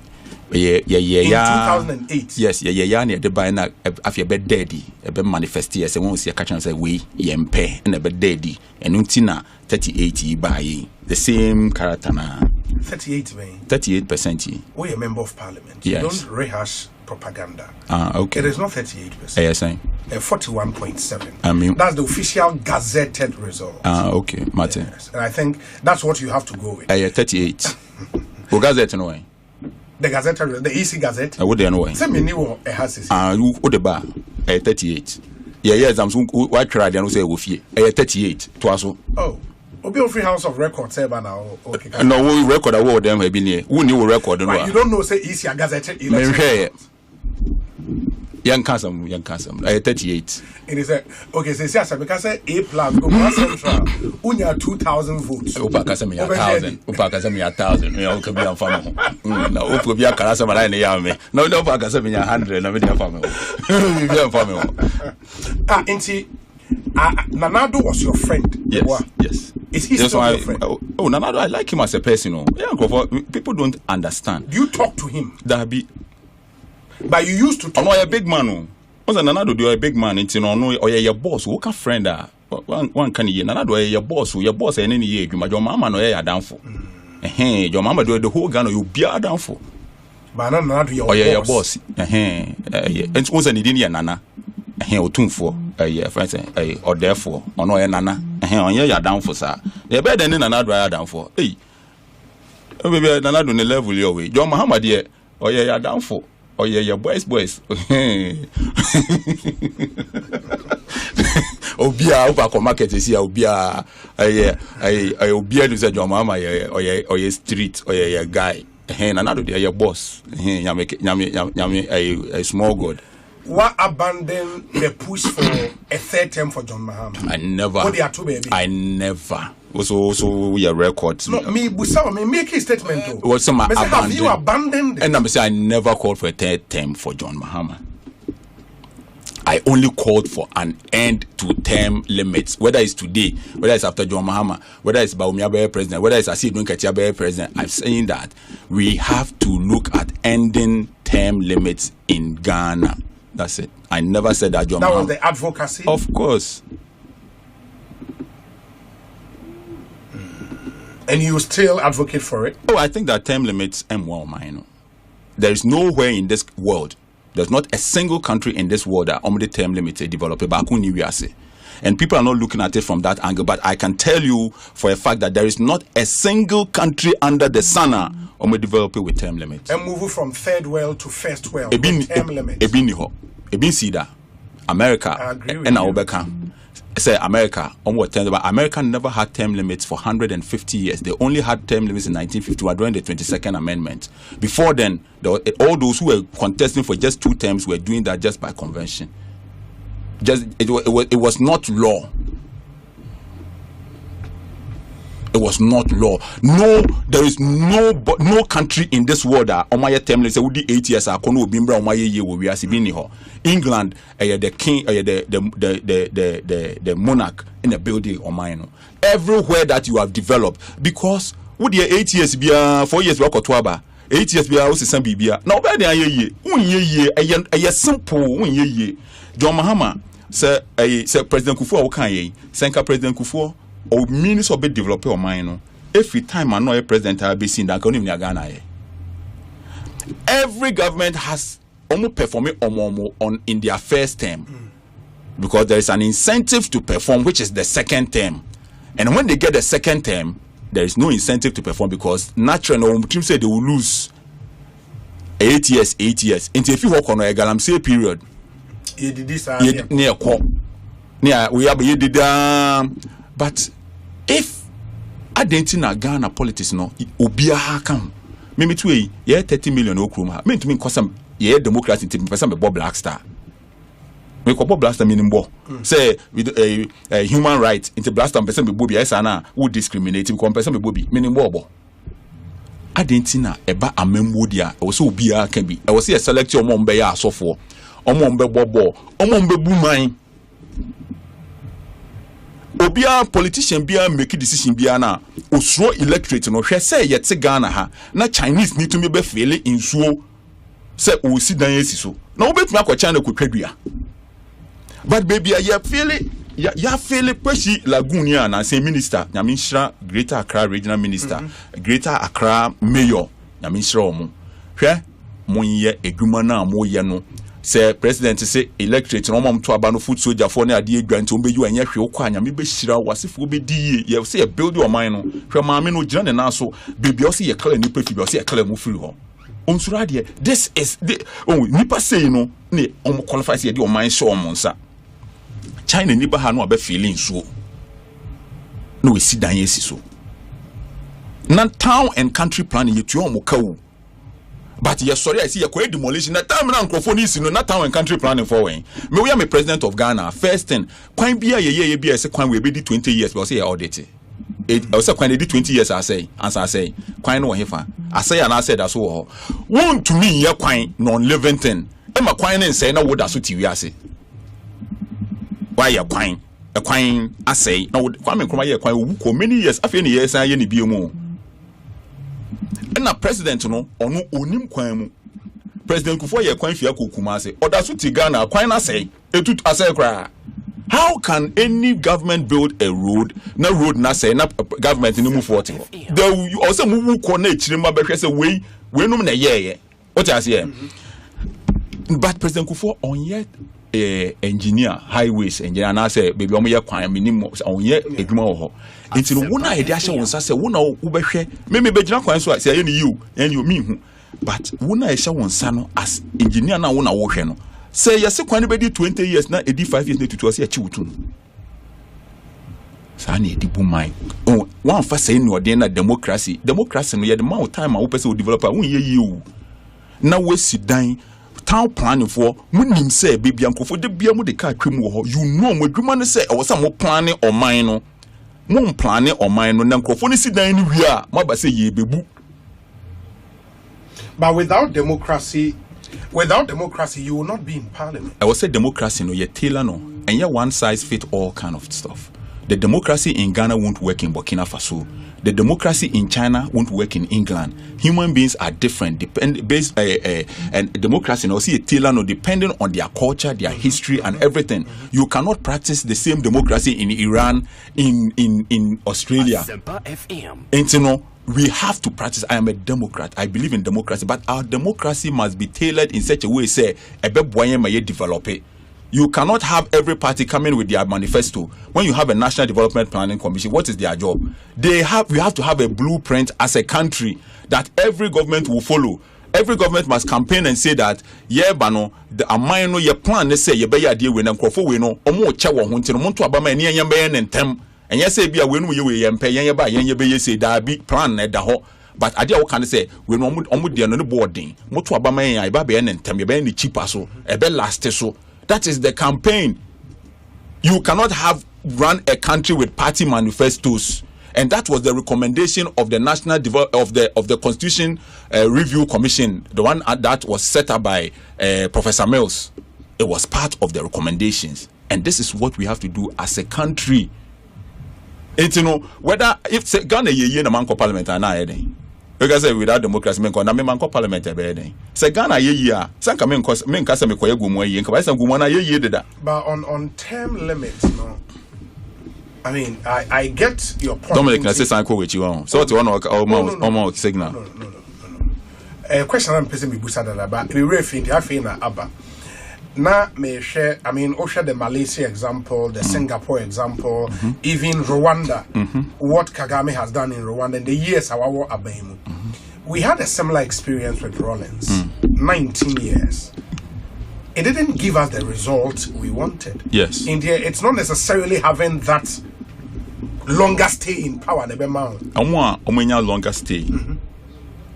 In 2008. Yes, near the buy na after bed daddy, a bed manifest yes, and won't see a catch and say we yempe and a bed daddy, and untina 38 buy the same character na 38%. We a member of parliament. Yes. You don't rehash propaganda. Okay. It is not 38%. Yes, 41.7. I mean, that's the official gazetted result. Okay, Martin. Yes. And I think that's what you have to go with. 38. Who gazette no way? The Gazette, the EC Gazette. I would know. Send me new has you the bar 38. Yes, I'm so white tried and say with you 38 twice. Oh, Obi Free House of Records say now. Okay. No, we record award them have been here. Who knew record? You don't know say EC Gazette. Young Casam. I 38. And he said, okay, so yes, because A plus Gomoa Central, unya 2,000 votes. Upa Casam 1,000. Upa Casam 1,000. Me o kabi amfamo. Na upa bi akara sama na ya me. Na upa Casam 100 na me dia family. Bi amfamo. Inti Nanado was your friend. Yes. Yes. Is he still your friend? Oh, Nanado, I like him as a person. Yeah, people don't understand. Do you talk to him? That be. But you used to talk. I'm a big man. What's Nanado? Do a big man? It's no, or your boss. Who can friend? One can you Nanado? Your boss. Your boss. And any year, your mama no ya down for. Hey, your mama do the whole gun. You be a down for. But Nanado your boss. And what's an Indian Nana? Hey, or two for friends. Or therefore, or no Nana. On your down for sir. They're better than another down for. Hey, maybe Nanado on the level your way. John Mahama dear. Or you're down for. Oh yeah, your boys. Obia upa ko market is here obia obia do say John Mahama or your street or your guy. Nanado dey your boss. Nyame a small god. What abandon the push for a third term for John Mahama? I never. What they are two baby? I never. So we are records. No, me make a statement though. What's some have you abandoned? And I'm saying I never called for a third term for John Mahama. I only called for an end to term limits, whether it's today, whether it's after John Mahama, whether it's Bawumia president, whether it's Asif Nkatia president. I'm saying that we have to look at ending term limits in Ghana. That's it. I never said that John Mahama. That was the advocacy? Of course. And you still advocate for it? Oh, I think that term limits mine. There is nowhere in this world, there's not a single country in this world that only term limits developed. And people are not looking at it from that angle. But I can tell you for a fact that there is not a single country under the sun only developing with term limits. And moving from third world to first world with term limits. Ebin Sida, America, and Obeka. Say America, but America never had term limits for 150 years. They only had term limits in 1951 during the 22nd Amendment. Before then, all those who were contesting for just 2 terms were doing that just by convention. It was not law. It was not law. No, there is no country in this world that Omaya term limits say 8 years are kono obimbra Omaya ye we are sibini ho. England, the king, the monarch in the building Omaya. Everywhere that you have developed, because would ye 8 years be 4 years work or 8 years be also some bibia. Now by the ye simple ye. John Mahama say President Kufuor Okanye, Senka President Kufuor or minister of developer or mine. Every time I know a president I'll be seen that can even Ghana. Every government has almost performing on in their first term because there is an incentive to perform, which is the second term. And when they get the second term, there is no incentive to perform because naturally, team say they will lose 8 years. Until if you work on a galamsey period, you did this but if I didn't know Ghana politics no obia come me too 30 million okrum me to me cause some democracy team person be Bob Blackstar me ko Bob Blackstar meaning bo say with a human right into Blackstar person be Bobby yes na who discriminate because person be Bobby meaning bo I didn't know eba amemwo dia e so obia can be I was say select your mom be ya asofo omo mbe bobo omo mbe buman obia politician bia make decision bia na osuro electorate no hwe say yete Ghana ha na Chinese need to me be feel insuo say o si dan esi so na obetumi akwa China kwetwadua but baby ya feel preshi lagunia na say minister nyamishra Greater Accra regional minister Greater Accra mayor nyamishra omo hwe monye edwuma na moye no say president say electorate no mom to aba no foot soldier for na ade adwante ombe yu anya hwe okwa anya me be hira wasefo be di ye say build your mind no hwe maame no gina ne na so baby o say ye kala nipa fi be o say ye kala mu firi ho onsura de this is the nipa say no ne qualify say de o mind show omonsa China nipa ha no be feeling so no we sit down yesi so na town and country planning you to omokawu But yes, sorry, I see a quick demolition. That time around Crophonies, no, not town and country planning for way. Me, we are president of Ghana. First thing, quite be a year, be a second, we be 20 years, but say audit. It also when they did 20 years, I say, as I say, quite no heifer. I say, and I said, that's all. Won't to me, you're quite non living thing. Emma quine and say, no, what that's what you say. Why you're quine? A quine, I say, no, Kwame Nkrumah, quite many years, after years, I any be more. And now, President, no, or no, onim quine. President Kufuor, quine Fia Kumase, or that's what Ghana, quine, I say, a tooth, I say, cry. How can any government build a road? No road, na say na government in move forward. There you also move connect. Remember, say we no na yeah. What I say? But President Kufuor on yet engineer highways engineer na say baby omo ye kwan minimum on yet edwuma wo ho. Nti no wona e dey ahye won sa say wona wo behwe me be gina kwan so say you and you me hu. But wona e hye won sa no as engineer na wona wo hwe no. Say yes, when be 20 years now, 85 years to was a children. Sani Dibu Mine. Oh, one first saying you are democracy. Democracy, no, the amount of time I person will develop. You now we sit down, town planning for when say baby uncle for the beer with the car cream. You know what you want to say, or some more planning or mine, more planning or mine, no, uncle for sit down anywhere. My say ye baby. But without democracy, you will not be in parliament. I will say democracy no, you tailor no, and yeah, one size fit all kind of stuff. The democracy in Ghana won't work in Burkina Faso. The democracy in China won't work in England. Human beings are different, and democracy no see a tailor no depending on their culture, their history, and everything. You cannot practice the same democracy in Iran, in Australia. And you know, we have to practice. I am a Democrat. I believe in democracy, but our democracy must be tailored in such a way. Say, develop it. You cannot have every party coming with their manifesto. When you have a National Development Planning Commission, what is their job? We have to have a blueprint as a country that every government will follow. Every government must campaign and say that bano the amino ye plan. They say ye be ya deal with them. We know omo chewa hunti no muntu abama ni yembe yentem. And yes, say be a win we pay yen by yen be say that big plan at the ho. But I just can say we no the no boarding. Motu abama yen iba be yen tem ye be ni cheaper so e be last so. That is the campaign. You cannot run a country with party manifestos, and that was the recommendation of the National of the Constitution Review Commission, the one that was set up by Professor Mills. It was part of the recommendations, and this is what we have to do as a country. And you know whether if Ghana ye na manko parliament ana eden. Because without democracy men ko na me manko parliament e be eden. Say Ghana ye a sanka men kasa me koye Gomoa ye nka ba san Gomoa na ye deda. But on term limits, no. I mean, I get your point. Dominic na say sanko with you on. So what you want almost signal. No. Question I'm person me busa that but we refer to afi na aba. Na me share, I mean, share the Malaysia example, the Singapore example, even Rwanda, what Kagame has done in Rwanda in the years Awawo Abemu. We had a similar experience with Rawlings, 19 years. It didn't give us the result we wanted. Yes. India, it's not necessarily having that longer stay in power. Omenya longer stay.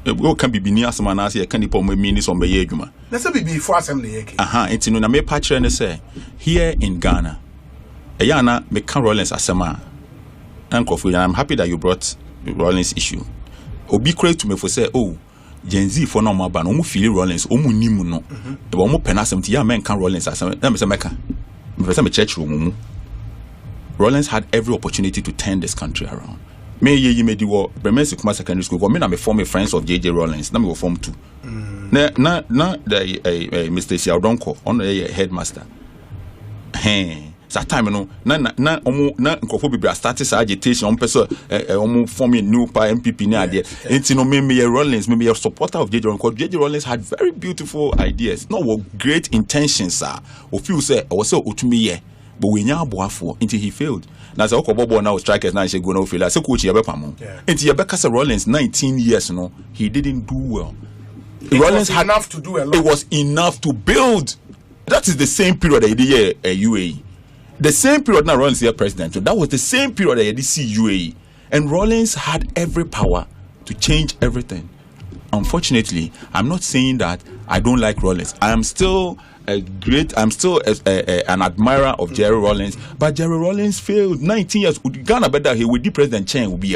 We can be near some and I can be minutes on the Yeguma. Let's be before assembly. It's in a me patch and say here in Ghana. Ayana me can Rawlings asema. Uncle, I'm happy that you brought the Rawlings issue. Obi credit to me for say, oh, Gen Z for no more ban, omu feel Rawlings, omu nimu no. The omu penasem ti ya men can Rawlings asema. Let me say meka. Me say me church room. Rawlings had every opportunity to turn this country around. Me ye me di wo Bremensi Kuma Secondary School. Me na me form friends of JJ Rawlings. Na me will form too. Na the Mr. Siaudonko on the headmaster. That time no na nkofo bibra started agitation on person forming new MPP ni ade. Enti no me Rawlings, me a supporter of JJ Rawlings. JJ Rawlings had very beautiful ideas. No great intentions sir. O feel say o say otumi ye. But we nya aboafo until he failed. Now say okobobo now strikers now she go no fail. Say coach Yebepamo. Until Yebeka Rawlings 19 years no, he didn't do well. Rawlings had enough to do a lot. It was enough to build. That is the same period that he did UAE. The same period now Rawlings here president. So that was the same period that he did see UAE. And Rawlings had every power to change everything. unfortunately, I'm not saying that I don't like Rawlings. I'm still an admirer of Jerry Rawlings, but Jerry Rawlings failed 19 years. Ghana better he with the president Chen will be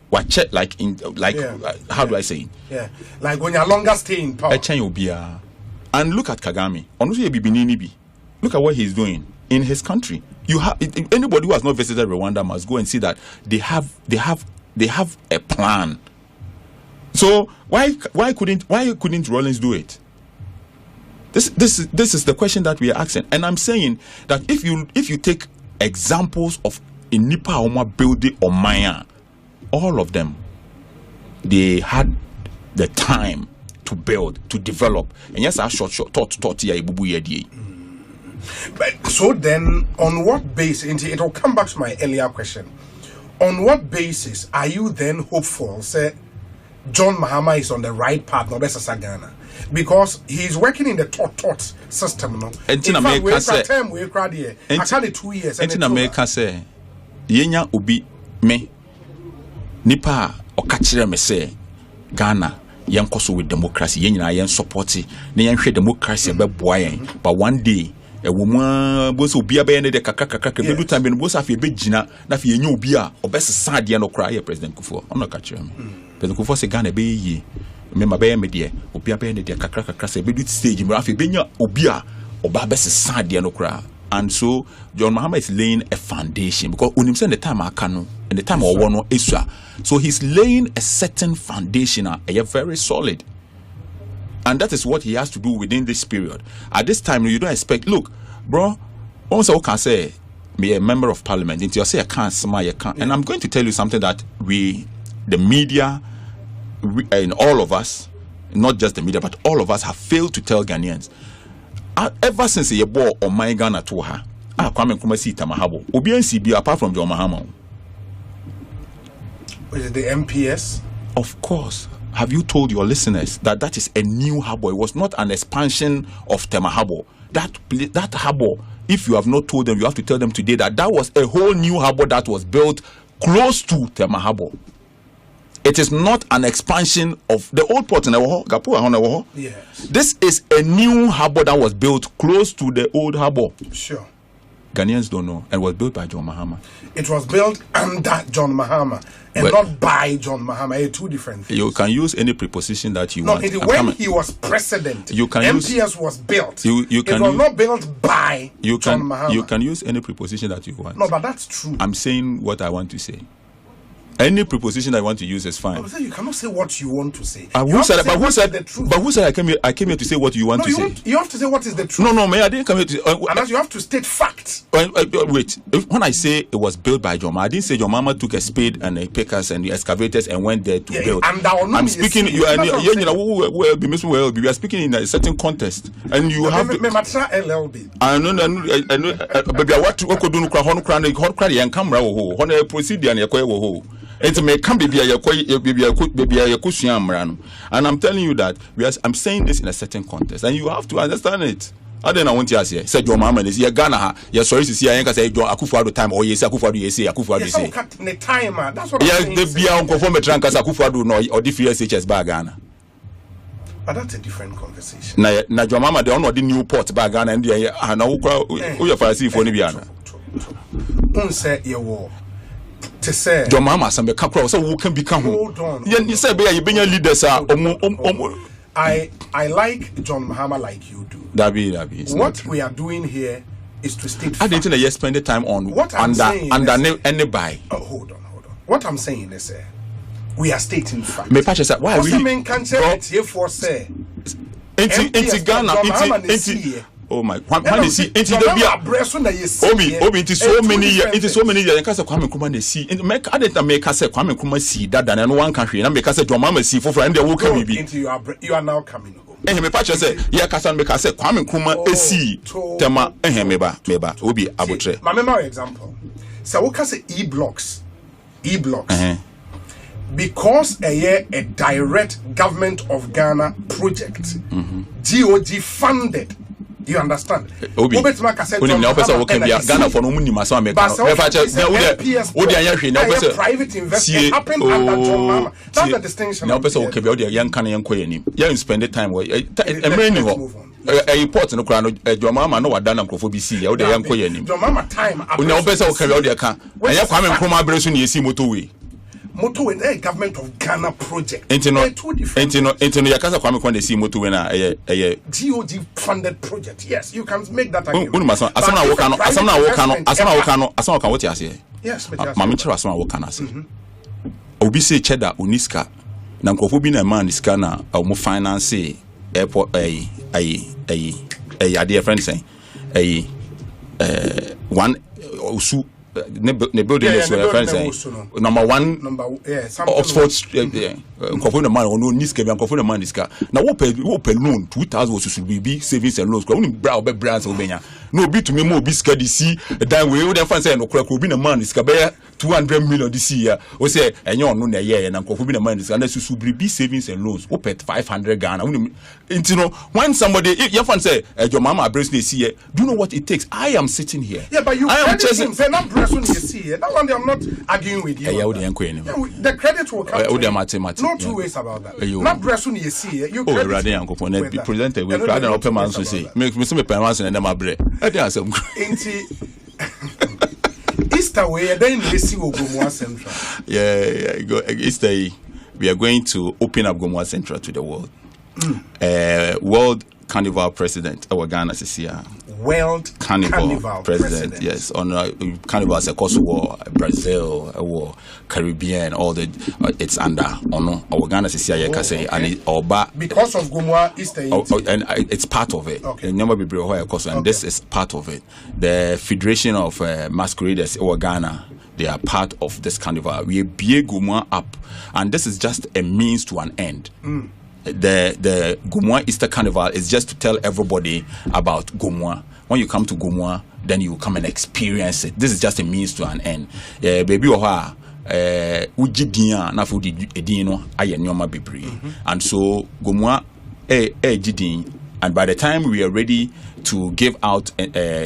what like how do I say? Yeah, like when you're longer stay in power. Chen will be and look at Kagame. Look at what he's doing in his country. You have anybody who has not visited Rwanda must go and see that they have a plan. So why couldn't Rawlings do it? This is the question that we are asking, and I'm saying that if you take examples of in Nipa Oma building or Maya, all of them, they had the time to build, to develop, and yes, I short thought here. But so then, on what basis? It will come back to my earlier question. On what basis are you then hopeful? Say, John Mahama is on the right path, no best Ghana, because he's working in the taught system. No, in fact, we cried here. I can't 2 years. In America, say, Yenya ubi me nipa okachire me say Ghana yen koso with democracy. Yenya yen support it. Ne yen hwe democracy be boa yen. But one day e wo mu boso obi abe ne de kakaka be do time be no boso afi be gina na afi yenya obi a obesesa de no kra ye President Kufuor. Ono ka kire me. President Kufuor say Ghana be yi. Me ma be me de obi abe ne de kakaka say be do stage me afi be nya obi a oba besesa de no kra. And so John Mahama is laying a foundation because when him say the time akano and the time no isua, so he's laying a certain foundation, a very solid, and that is what he has to do within this period. At this time, you don't expect. Look, bro, also can say be a member of parliament. Into you say I can't smile, you can't, and I'm going to tell you something that the media, and all of us, not just the media, but all of us have failed to tell Ghanaians. Ever since you bought on my Ghana to her, Kwame Nkrumah see Tamahabo. OBNCB apart from John Mahama. Is it the MPS? Of course. Have you told your listeners that is a new harbour? It was not an expansion of Temahabo. That harbour, if you have not told them, you have to tell them today that was a whole new harbour that was built close to Temahabo. It is not an expansion of the old port in Gapu. Yes. This is a new harbour that was built close to the old harbour. Sure. Ghanaians don't know, and was built by John Mahama. It was built under John Mahama and not by John Mahama. Two different things. You can use any preposition that you want. When he was president, you can MPS was built. It was not built by John Mahama. You can use any preposition that you want. No, but that's true. I'm saying what I want to say. Any preposition I want to use is fine. You cannot say what you want to say. Who said I came here to say what you want to say? You have to say what is the truth. No, I didn't come here to. Unless you have to state facts. Wait. When I say it was built by John Mahama, I didn't say John Mahama took a spade and a pickers and the excavators and went there to build. I'm speaking. We are speaking in a certain context, and you have to. I know. Baby, what could do? Camera, procedure, and may come baby and I'm telling you that I'm saying this in a certain context, and you have to understand it. I don't know what you say. Said your mama is Ghana. You're sorry to see I say John Akufo-Addo time or yes Akufo-Addo say Akufo-Addo say. The time, that's what I'm saying. Yeah, they be on conform trank as Akufo-Addo no or the FSHS by Ghana. But that's a different conversation. Na your mama they on the new port by Ghana and they na who you farasi for ni biana. Unse ye war. To say John Mahama some kakra so who can become. Hold on. You say be you be leaders are I like John Mahama like you do. That be. What we are doing here is to state. I didn't you spend the time on what I'm saying under any buy. Hold on. What I'm saying is, we are stating facts. Me patch say why we can't say here for say. Into Ghana, oh my! When they see into the Obi, it is so many years. It is so many years. Because Kwame Nkrumah they see. Make I didn't make us say Kwame Nkrumah see that than one country. And make us say John Mahama see for friend they will come be. You are now coming home. Me patch say yeah. Because make us say Kwame Nkrumah see. Tema meba Obi abutre. My memory example. So we can say e-blocks. Because a direct government of Ghana project, GOG funded You understand? Obi. When you person can be Ghana for no money, my son make. Private investment happened under John Mahama. That's the distinction. Now person can be out there young can young koye. You spend the time where a report no crown John Mahama no done acrophobia out there young koye. John Mahama time. Now person can be out there can. And you come and come abrasion you see motorway. Motorway, a government of Ghana project. Into your casa come when they see motorway a GOG funded project. Yes, you can make that argument. Asana what you say. Yes, Mami chira asana what can say. Obi say cheddar uniska. Na nkofo bi na man iska na mo finance airport dear friend saying one usu ne building is friend saying number 1 Oxford nkofo na man no niska bi nkofo na man iska na wo pe loan 2000 should be savings and loans ko bra brands obenya no be to me mo be ska di see dan we dey fan say no kura ko bi na man iska be 200 million this year we say enyo no na ye na nkofo bi na man iska na should be savings and loans wo pet 500 Ghana you know when somebody your fan say your mama address dey see do you know what it takes? I am sitting here, yeah, but you I am just say not address when you see that one I'm not arguing with you. The credit will come no two ways about that. Not address when you see you rather yanko na be presented we rather open man so say make me permanence na dem abre e dey asem Easter way then we see Gomoa Central. Yeah, Easter we are going to open up Gomoa Central to the world. World Carnival President our Ghana this year. World Carnival President, yes, on Carnival as a Kosovo, Brazil, war, Caribbean, all the it's under our Ghana this year can say and because of Gomoa Easter and it's part of it. Okay. And this is part of it. The Federation of Masqueraders our Ghana, they are part of this carnival. We be Gomoa up, and this is just a means to an end. The Gomoa Easter Carnival is just to tell everybody about Gomoa. When you come to Gomoa, then you come and experience it. This is just a means to an end. Baby oha ujidia na fu edino aye nyoma bebre. And so Gomoa jidin, and by the time we are ready to give out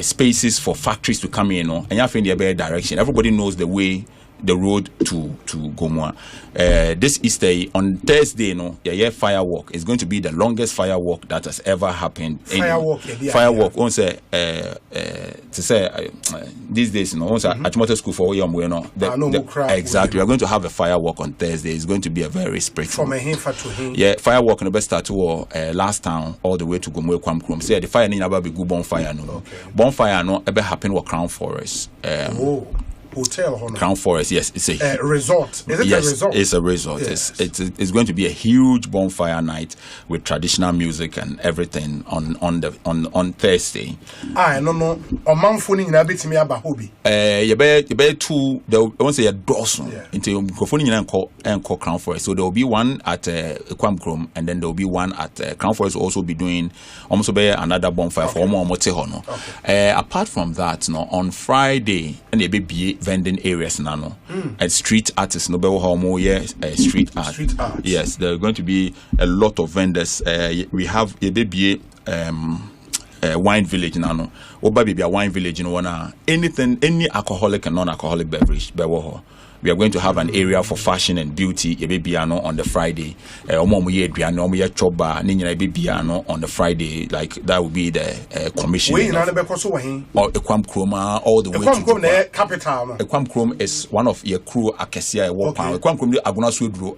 spaces for factories to come in, and you have in the better direction. Everybody knows the way, the road to Gomoa. This Easter on Thursday, firework is going to be the longest firework that has ever happened. Firework. On say to say these days, on say at motor school for exactly. We are going to have a firework on Thursday. It's going to be a very spiritual. From a him to him. Yeah, firework in the best start to last town all the way to Gomoa Kwamkrom. Say the fire need about be good bonfire no. Bonfire no ever happen with Crown Forest. Hotel Crown Forest, yes, it's a resort. Is it a resort? It's a resort. Yes. It's going to be a huge bonfire night with traditional music and everything on Thursday. No. On man phone in a bit me about hobby. You better two. They won't say a dozen into microphone and call Crown Forest. So there will be one at Kwamkrom, and then there will be one at Crown Forest. Will also be doing almost another bonfire for Momotehono. Apart from that, on Friday, and there be vending areas now, and street artists no street art. Yes, there are going to be a lot of vendors. We have a baby wine village now. Baby a wine village anything, any alcoholic and non-alcoholic beverage. We are going to have an area for fashion and beauty on the Friday. On the Friday, like that will be the commission. Or Ekwamkroma all the way to capital. Ekwamkrom is one of your crew Acacia Ekwamkrom Aguna Swedro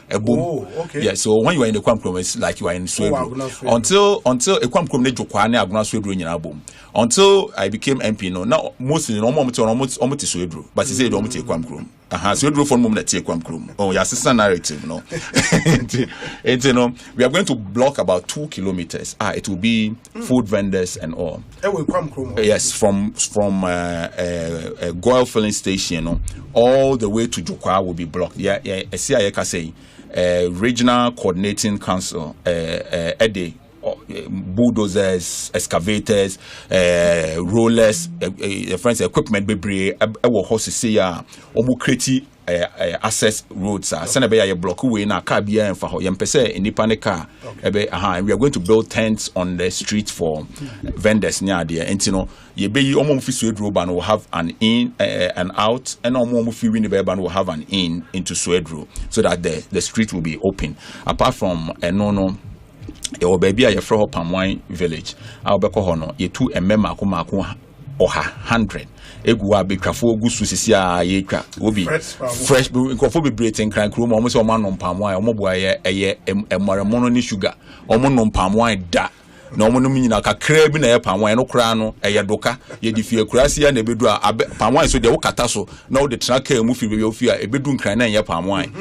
a boom. Yeah, so when you are in the Ekwamkrom, it's like you are in Swedro. Until Ekwamkrom Nejokwane Aguna Swedro in album. Until I became MP, now mostly almost Swedro, but he said almost Ekwamkrom. So you do for moment at Kwamkrom. Oh, your sister narrative, no. We are going to block about 2 kilometers. It will be food vendors and all. Yes, from Goil filling station, all the way to Jukwa will be blocked. Yeah. I say, regional coordinating council, Eddie. Bulldozers, excavators, rollers, friends, equipment, baby, our horses say, access roads send be a block way na car bia and for yempese nipa ne car and we are going to build tents on the street for vendors near there and you know ye be omo fi Suedro ban will have an in and out and omo fi Winnipeg ban will have an in into Suedro so that the street will be open apart from no your baby a yefro ho Pamwine village a obekọ ho no ye tu emema ko oha 100 egu abetwafo ogu su sisi a ye twa obi fresh nkofo be breathing cran kro mo se o ma no Pamwine o mo bo aye emmaremono ni sugar o mo no Pamwine da na o mo no nyina kakra bi na ye Pamwine no kra no eye doka ye di fie krasia na ebedu a Pamwine so de wo kata so na wo de tra ka mu fi be ofi a ebedu nkran na ye Pamwine.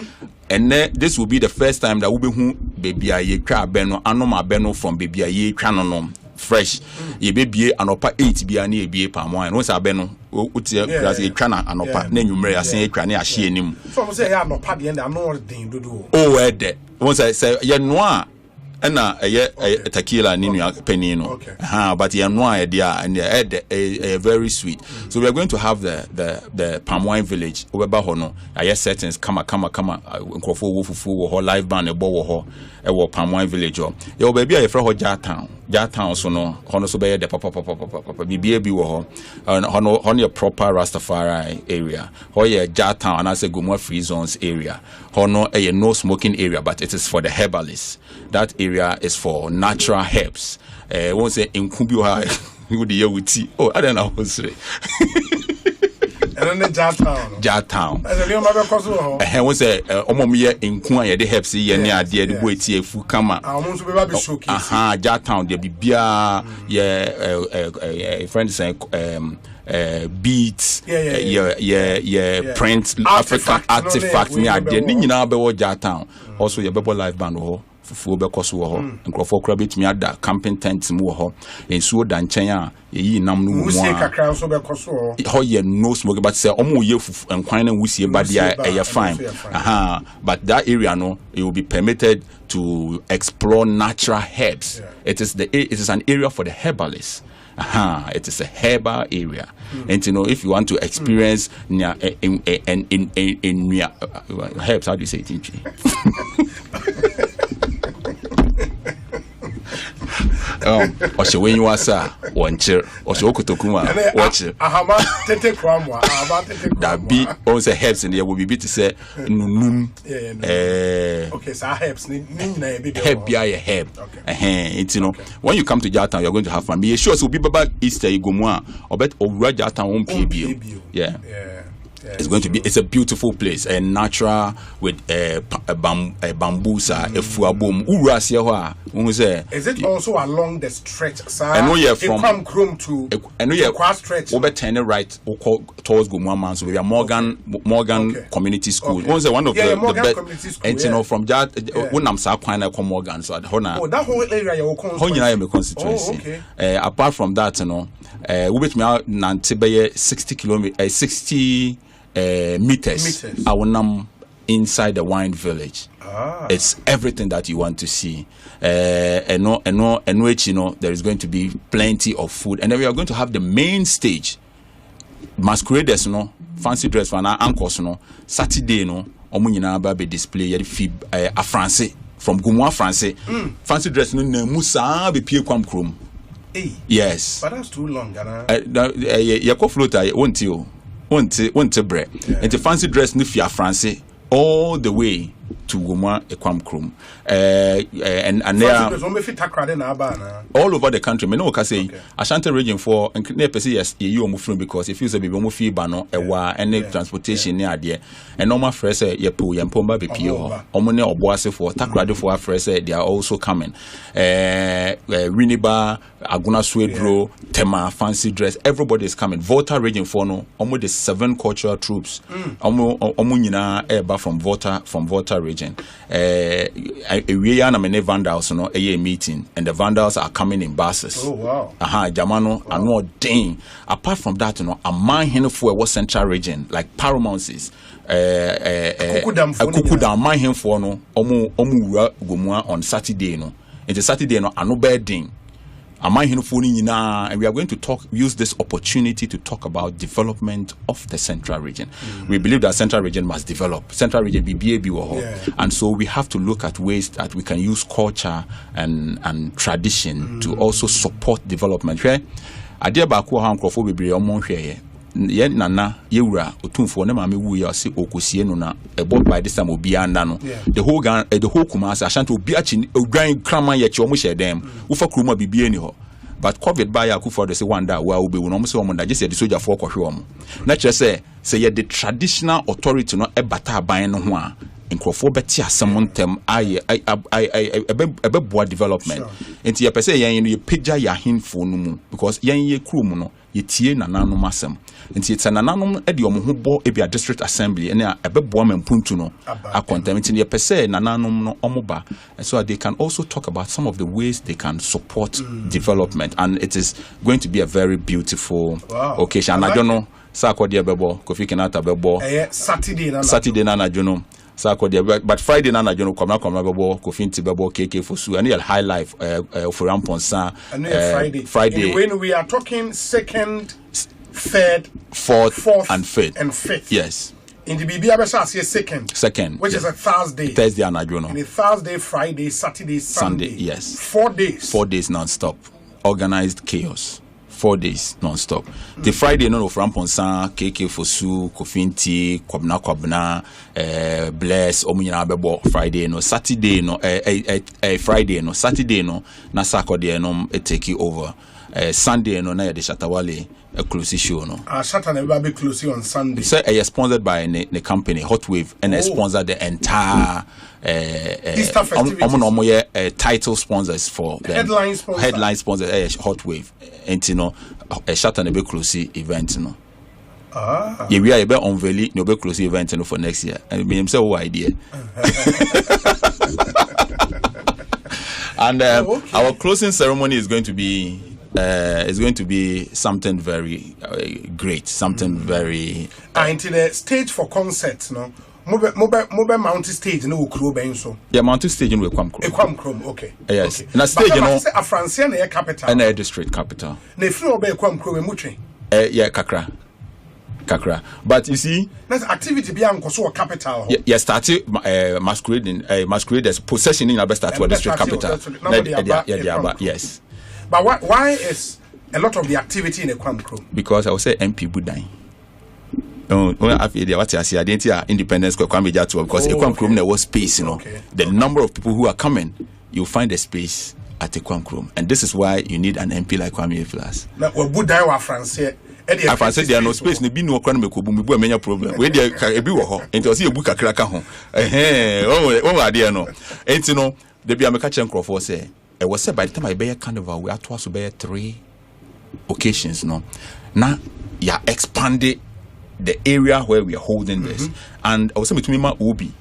And this will be the first time that we be who baby a ye twa beno anoma beno from baby a ye twa no fresh ye baby anopa 8 bia na ebie Pamwine no sa beno utie grass ye twa na anopa na nwumre asen ye twa na ahye anim so say ya anopa de na no den dodo oh ede won say ye no a na tequila ni nua penino but ye no a dia and a very sweet. So we are going to have the Pamwine village obeba ho no aye settings kama nkofo wo fufu wo ho live band ebo wo ho e wo Pamwine village o ye obabi aye fra ho Jatown so no hono so be the papa bibia bi wo ho hono your proper Rastafari area ho ye Jatown and I say Gomoa free zones area hono a no smoking area but it is for the herbalists. That area is for natural herbs. Won't say in Kumbio with the Yawiti. Oh, I don't know what's it. And then Jatown. As a little mother Cosso, I was a Omomia in Kuya, the herbs, near the Waitie, Fukama. I almost be shocking. Jatown, there be beer, friends saying, beads, print, African artifacts near the Nina Bewo Jatown. Also, your Bebo Live Band fufu be koso ho nkrofo kra betimi ada camping tent mu ho ensuo da nchen a yi nam no mu a kakra so be koso ho ye no smoke but say omo ye fufu enkwan na wusie badia e fine but that area no it will be permitted to explore natural herbs. It is an area for the herbalists. It is a herbal area, and you know if you want to experience in herbs, how do you say it? Oshe when you asa wancher oshe okotokuma watch ahama tete kwamwa that be on the herbs and there will be to say nunum okay so herbs ni na be herb bia ye herb you know when you come to Jatown you're going to have fun be sure so be baba Easter Gomoa obet owura Jatown won pebio it's going to be, it's a beautiful place, a natural with a bambusa, a fuabum, urasia. Is it also along the stretch? I know you're from Chrome to cross stretch. Over 10 right towards Gomoa, so we are Morgan Community School. Okay. One of the best, and you know from that when I'm Sapana Morgan, so that whole area you're constituency. Apart from that, you know, we bet me out Nantibeye 60 meters. I will num inside the wine village. It's everything that you want to see. And which you know there is going to be plenty of food, and then we are going to have the main stage. Masqueraders, no fancy dress for our uncles, no Saturday, no omunyina ba be display yet fib a France from Gomoa France. Fancy dress no musa be pie kwam krom. Yes, but that's too long. Yako floater won't you? Won't bread. And the fancy dress nifia France all the way to Gomoa Ekwam Krum. And they are all over the country. Me no ka say Ashanti region for and yes you mufun because if you say be mufi bano ewa any transportation near there and normal fresh ye po yempomba be pio omone oboase for takrade for fresh they are also coming. Riniba Aguna Suedro Tema fancy dress everybody is coming. Volta region for no almost the 7 cultural troops nyina eba from Volta region. We are many vandals no a meeting and the vandals are coming in buses. Oh wow. Jamano anu ding. Apart from that, you know, a man here for what central region like Paramounces. Kukudam man here for no omu Gomoa on Saturday no. It's a Saturday no anu bedding. And we are going to use this opportunity to talk about development of the central region. We believe that central region must develop. Central region BBA, and so we have to look at ways that we can use culture and tradition to also support development. Adia baako ha nkrofo bebre omo hweye ye nana yewura otumfo ne maame wu ya se okosie no na ebo by this time obi anda no the whole Kumasi Ashanti obi achi odwan kraman ye chi omo hye dem wo fa kroma bibie ni ho but covid by akufo de se wanda wa obi wo no mo se omo da je se de soja for kwhwe omo na kire se ye the traditional authority no ebata aban no ho a nkrofo beti asem ntem aye ebeboa development enti ye pese yen ye pagya ya hinfo no mu because yen ye krum no ye tie nananom asem enti it's nananom e de omo ho bo e bia district assembly ene ebeboa mampuntu no akontem enti ye pese nananom no omo ba so they can also talk about some of the ways they can support development, and it is going to be a very beautiful occasion. And I don't know Saturday bebo Kofi Kenyatta bebo Saturday na jono but Friday na jono komna bebo Kofi Ntibebo KK Fosu and high life for Ramponsa Friday when we are talking second, third, fourth and fifth. Yes. In the BB Abesha second, which is a Thursday and jono. And Thursday, Friday, Saturday, Sunday. Yes. 4 days. 4 days non-stop. Organized chaos. 4 days non-stop. The Friday no from Ponsa, KK Fosu, Kofinti, Kwabna, Bless, Omunyana Bebo, Friday no, Saturday no, Friday no, Saturday no, na Saturday no, take it over. Sunday no, na de Shatawale, a close show no. Shatana will be close on Sunday. So sponsored by the company Hot Wave, and sponsored the entire Easter festivities. Title sponsors for them. Headline sponsors Hot Wave. And you know, a Shatana be close event no. Yeah, we are able to unveil no be close event no for next year. And be himself idea. And our closing ceremony is going to be something very great, something very into the stage for concerts, no. Mobile mountain stage no ukro ben so. Yeah, mountain stage no Ekwam okay. Yes. Okay. Na stage no a Francia na capital. And a district capital. Na free obe Ekwam krom emutwe. Yeah, Kakra. But you see, that's activity be ankoso capital. Yeah, started masquerade as possession in our start to a district capital. Yes. But why is a lot of the activity in Ekwam krom? Because I would say MP Budai. Independence because Ekwam Krom there was space, you know. The number of people who are coming, you find a space at Ekwam Krom, and this is why you need an MP like Kwame Eflas. Now, Budai wa France. I say there are no space. There be no Kwame Mekubu. We have problem. We there a be wo. Enti o see ebu kakra ka ho. Oh ade no. Enti no, there be a meka chen crofo say. It was said by the time I be carnival, we had to be 3 occasions, no. Now, yeah, expanded the area where we are holding this, and I was saying between my Obi,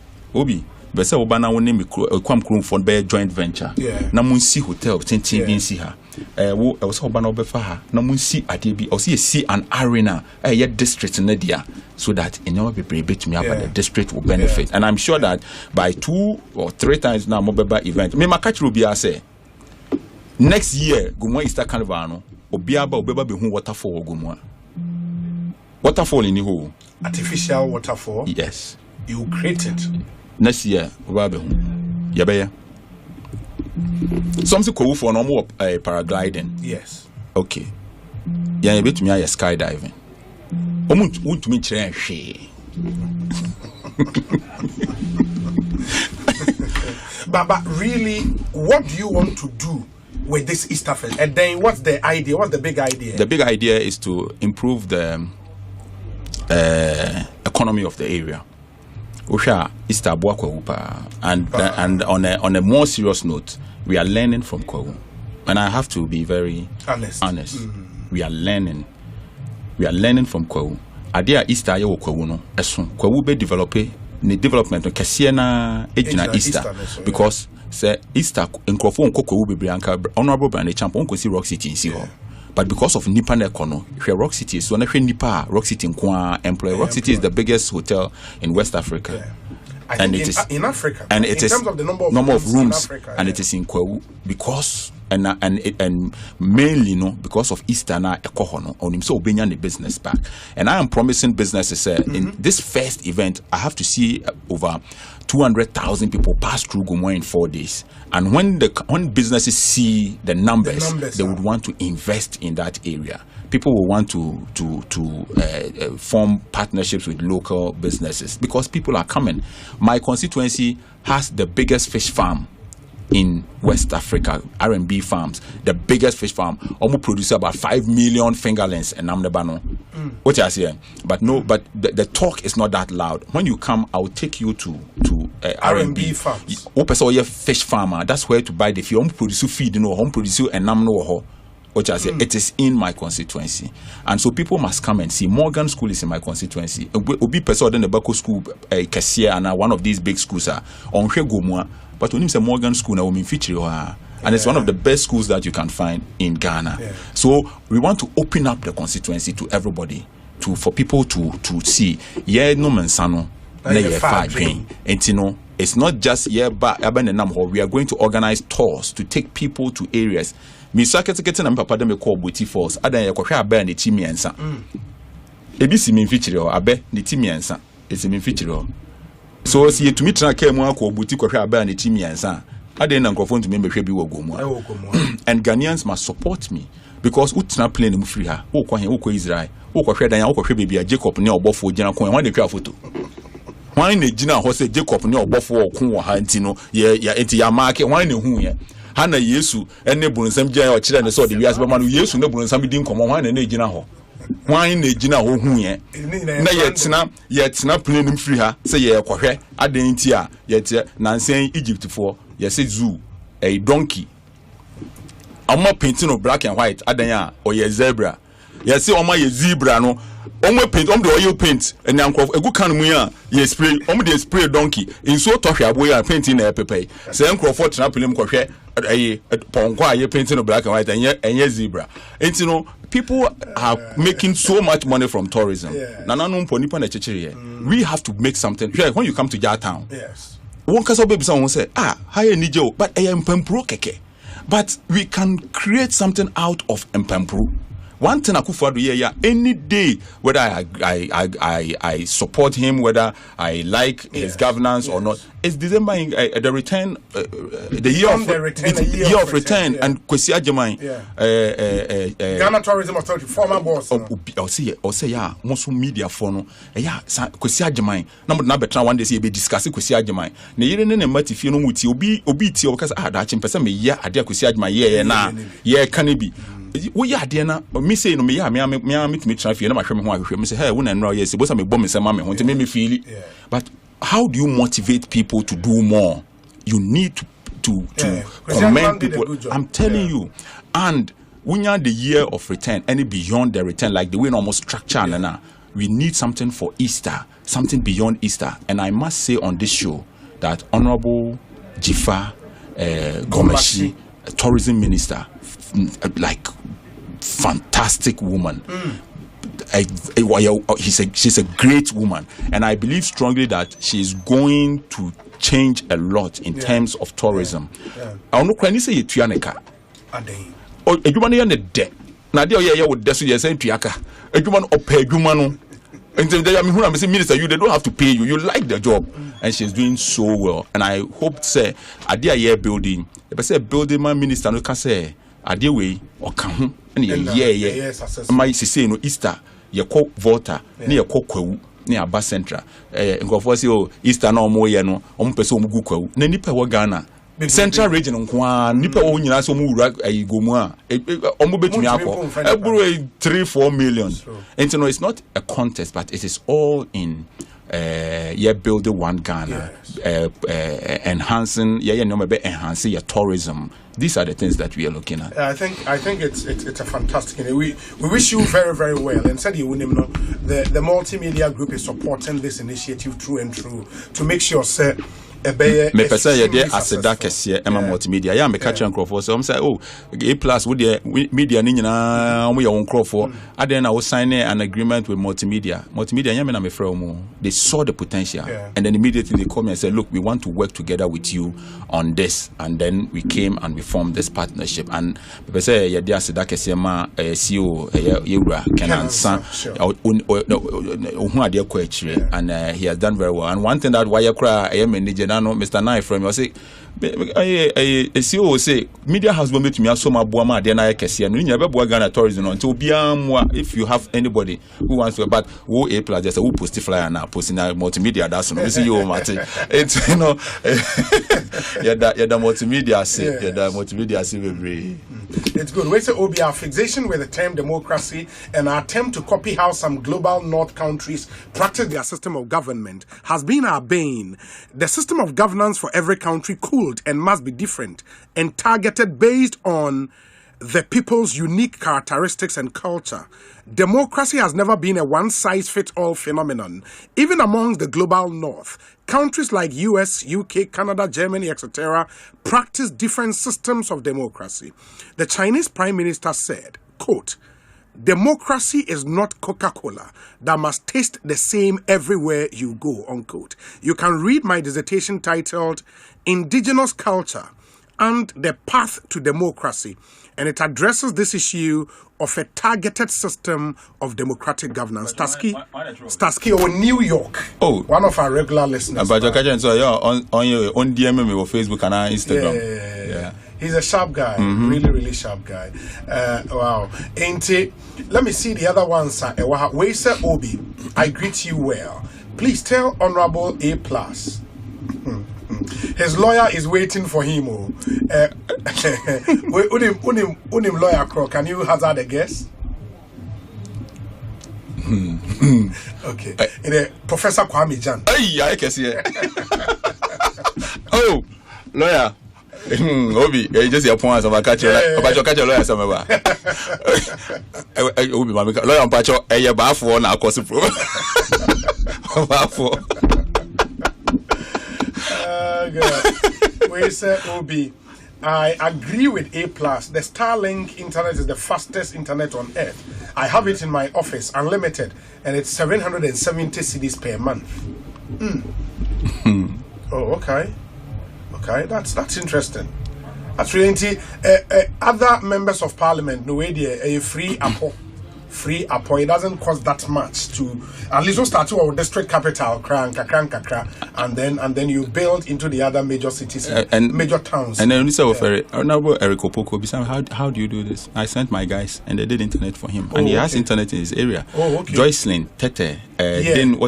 but say Obana won name Ekwam Krom for be joint venture. Na munsi hotel, tintin bin si ha. I was Obana obefa ha. Na munsi adebi, or see an arena, district in Nadia, so that in our people bit me up the district will benefit. And I'm sure that by 2 or 3 times now, mobile event. Me makach will be say. Next year, Gomoa Easter Carnival no, Obeba be hu waterfall Gomoa. Waterfall in the hole. Artificial waterfall? Yes. You created. Next year, Obeba be hu. Yabeya. Something cool for normal paragliding. Yes. Okay. Yeah, bit me skydiving. Want to me train But really, what do you want to do with this Easter Fest? And then what's the idea? What's the big idea? The big idea is to improve the economy of the area. Easter and on a more serious note, we are learning from Kwawu. And I have to be very honest. We are learning from Kwawu. Idea Easter yo Kwawu no. Kwawu be development no kese na ejina Easter because say Easter nkrofo nkoko wo bebre anka honorable brand champ on kosi Rock City nsi ho, but because of nipa na ekono hwe Rock City so na hwe nipa Rock City nko employ Rock City is the biggest hotel in West Africa. And it is in Africa, and it in is terms of the number of rooms in Africa, and it is in Kwawu because and mainly because of Easter na ekohono on him so obenya the business back. And I am promising businesses in this first event I have to see over 200,000 people pass through Gomoa in 4 days. And when businesses see the numbers they would want to invest in that area. People will want to form partnerships with local businesses because people are coming. My constituency has the biggest fish farm in West Africa, R&B farms, the biggest fish farm. Almost produce about 5 million fingerlings and Namdebano. What you say? But the talk is not that loud. When you come, I will take you to R&B farms. Open fish farmer. That's where to buy the feed. Home produce feed, home produce and Namno. What I say, it is in my constituency, and so people must come and see. Morgan School is in my constituency. Obi person then the Bako School, Kasia, and one of these big schools are on Gomoa. But when you say Morgan School, now we feature and it's one of the best schools that you can find in Ghana. Yeah. So we want to open up the constituency to everybody, for people to see. Yeah, no mensano, and it's not just we are going to organize tours to take people to areas. Mi sakete kete na papa dem call Boti Falls adan ye kwhwe aba na timi ensa ebi si mi feature o abe na timi ensa esi mi feature o so si yetumi tena ka mu akọ Boti kwhwe aba na timi ensa adan na nkrofo ntumi mbehwe bi wo Gomoa and Ghanaians must support me because utna plane mu free ha wo kwa he wo kwa Israel wo kwhwe dan ya wo kwhwe bebia Jacob ne obofo gina kon he wan de twa photo wan na gina ho se Jacob ne obofo okun wo ha ntino ya enti ya market wan na hu ye Hana Yesu ene bunsam gya o kire ne so de wiase bema no Yesu ne bunsam di nkomo hwan na gina ho hwan na gina ho hu ye na ye tena plane nim free ha se ye kwhwe adan nti a ye te nansen Egypt for ye se zoo a donkey amma painting of black and white adan a o ye zebra ye se oma ye zebra no omo paint the oil paint and yankrof egu kan mu ya ye spray dey spray donkey in so tohwe aboy painting na pepe se yankrof tena plane kwhwe ponko aye painting of black and white and zebra. And people are making so much money from tourism. We have to make something. When you come to Jartown, one person will say, hi Nijo, but I am Pempro keke. But we can create something out of Mpempro. One thing I could for any day, whether I support him, whether I like his governance or not, it's December the return, the year of return, and Kwesi Agyemang, Ghana Tourism Authority, former boss. I'll say yeah, most media for no, Kwesi Agyemang. Number better one day see be discussing Kwesi Agyemang. Ne yere ne mati fie no muti obi ti o because da chimpesa me ya ade Kwesi Agyemang ye na ye can be. We are there me say no me try feel na mahwe me ho ahwe me say hey wona nra yes bo say me bom me say ma me ho nti me feel it. But how do you motivate people to do more? You need to commend people. I'm telling you. And when you're the year of return, any beyond the return, like the way almost structure now, we need something for Easter, something beyond Easter. And I must say on this show that Honorable Jifa Gomeshi, tourism minister, fantastic woman. She's a great woman, and I believe strongly that she's going to change a lot in terms of tourism. I don't know say tuaneka. Oh, edwuma no de. Na de oye wo de so ye say tuaka. Edwuma no opa edwuma no. Until they me say minister, they don't have to pay you. You like the job, and she's doing so well. And I hope say ade a building. If I say building man minister no can say ade we or kan and yeah. My say no Easter. Ye call Volta, near Kokwu, near Aba Central. Ngofo say oh Easter no mo ye no, person mu gukwu. Na nipa wo Ghana. Central region nkwa nipa wo nyina so mu wura Gomoa. Omo betumi akọ. Eburu 3-4 million. And so no, it's not a contest, but it is all in building one Ghana, enhancing enhancing your tourism. These are the things that we are looking at. I think it's a fantastic. We wish you very, very well. And said you wouldn't know the multimedia group is supporting this initiative through and through to make sure me pesa ye dey aseda kese ema multimedia ya me catch nkrofo so say oh A+ with the media ni nyina omo ye won nkrofo aden na we sign an agreement with multimedia nya me na me frɛ omo they saw the potential and then immediately they called me and said look we want to work together with you on this and then we came and we formed this partnership and me pesa ye dey aseda kese ma CEO yewura Kenansa ade ko akire and he has done very well and one thing that why kra manager na no Mr. Nai from you say CEO say media house bomb to me so ma boa ma de na kese no nya be boa Ghana tourism until obiam if you have anybody who wants to but who A+ just who post flyer na post na multimedia that's no see you mate it's you know the multimedia say the multimedia say very it's good. We say Obi, our fixation with the term democracy and our attempt to copy how some global north countries practice their system of government has been our bane. The system of governance for every country could and must be different and targeted based on the people's unique characteristics and culture. Democracy has never been a one-size-fits-all phenomenon. Even among the global north, countries like US, UK, Canada, Germany, etc. practice different systems of democracy. The Chinese Prime Minister said, quote, democracy is not Coca-Cola that must taste the same everywhere you go, unquote. You can read my dissertation titled Indigenous Culture and the Path to Democracy, and it addresses this issue of a targeted system of democratic governance. Starsky or New York. Oh, one of our regular listeners. But so yeah, on your on DM me or Facebook and Instagram. Yeah. He's a sharp guy, really sharp guy. Wow. Ain't it? Let me see the other ones. We say Obi, I greet you well. Please tell Honorable A+. His lawyer is waiting for him. Unim lawyer crow. Can you hazard a guess? Okay. Professor Kwame Jan. Hey, I can see it. Oh, lawyer. Obi, just your points about catch about your catch lawyer somewhere. Obi, my lawyer, Pacho, a bath for now, cause pro. We say Obi, I agree with A+. The Starlink internet is the fastest internet on earth. I have it in my office, unlimited, and it's 770 cedis per month. Oh, okay. Okay, that's interesting. That's really other members of parliament, no way a free appo. It doesn't cost that much to at least start to our district capital, kakra, and then you build into the other major cities and major towns. And then Honorable Eric Opoko, how do you do this? I sent my guys and they did internet for him, and he has internet in his area. Oh, okay. Joycelyn, Tete, then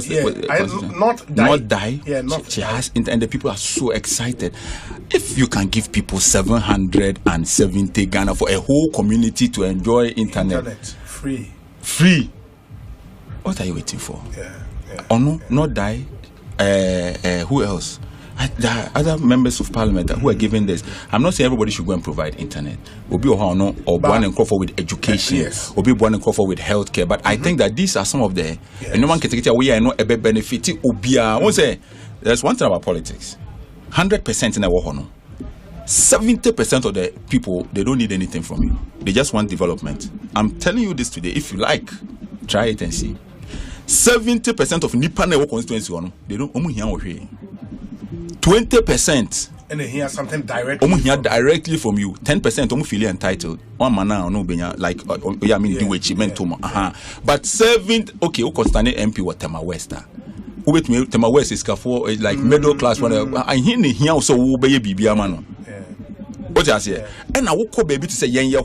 not die. Yeah, she has internet, and the people are so excited. If you can give people 770 Ghana for a whole community to enjoy internet. Free. What are you waiting for? Or no, not die. Who else? There are other members of parliament who are giving this. I'm not saying everybody should go and provide internet. Obi or one and Crawford with education. Obi one and Crawford with healthcare. But I think that these are some of the no one can take it away and not a benefit. Obia. I won't say there's one thing about politics. 100% in a war. 70% of the people, they don't need anything from you. They just want development. I'm telling you this today. If you like, try it and see. 70% of Nipa Newo constituency, they don't 20%. And they hear something directly. Hear directly from you. 10% feel entitled. One man no like I mean do achievement to But 7 okay, Constantine MP what Tema Wester. Who wait me Tema West is for like middle class one. I hear here also who be bibia man. What I say? And I woke up baby to say yen ye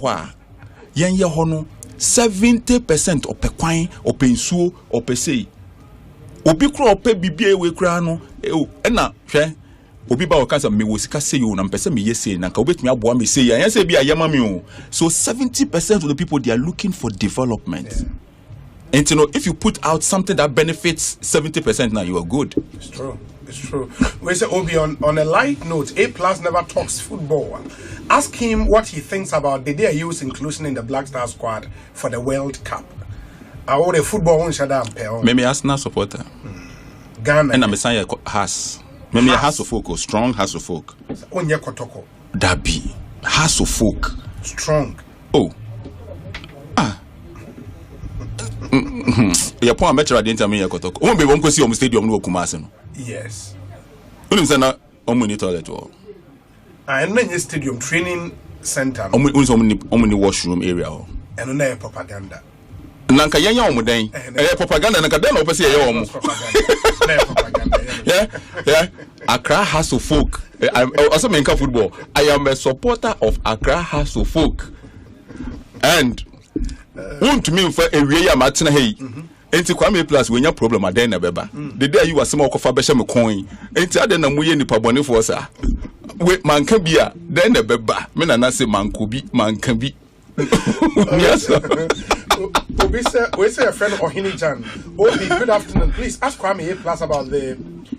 70% of pekwan or pensuo or pesei. Obi kro pe bibia we kra no. Na hwe obi ba okansa me wosika say you na mpese me yese na ka obetumi aboa me say ya say bia yama me o. So 70% of the people they are looking for development. And you know, if you put out something that benefits 70% now, you are good. It's true. It's true. We say Obi on a light note, A+ never talks football. Ask him what he thinks about the day use inclusion in the Black Star squad for the World Cup. All the football on Shadam. Maybe Arsenal supporter. Ghana. And I'm saying has Me has of folk, strong has of folk. Onye kotoko. Dabi has of folk. Strong. Oh. Your point better didn't me kotoko. Won't be one go see on stadium no Kumasi. Yes. Unim sana omuni toilet or. And then stadium training center. Omuni washroom area. And no propaganda. Nanka yanya omudan. Propaganda nanka den opese ye omu. Yeah. Accra has of folk. I also mean football. I am a supporter of Accra House of Folk. And want to mean for a real matina hey. Enti Kwame Plus when your problem are then beba. The day you are some of a besham coin. Enti I don't know we any paboni for sir. Wait man can be a then a beba. Men and I say man could be man can be. Yes. We say a friend Ohinijan. Obi, good afternoon. Please ask Kwame Plus about the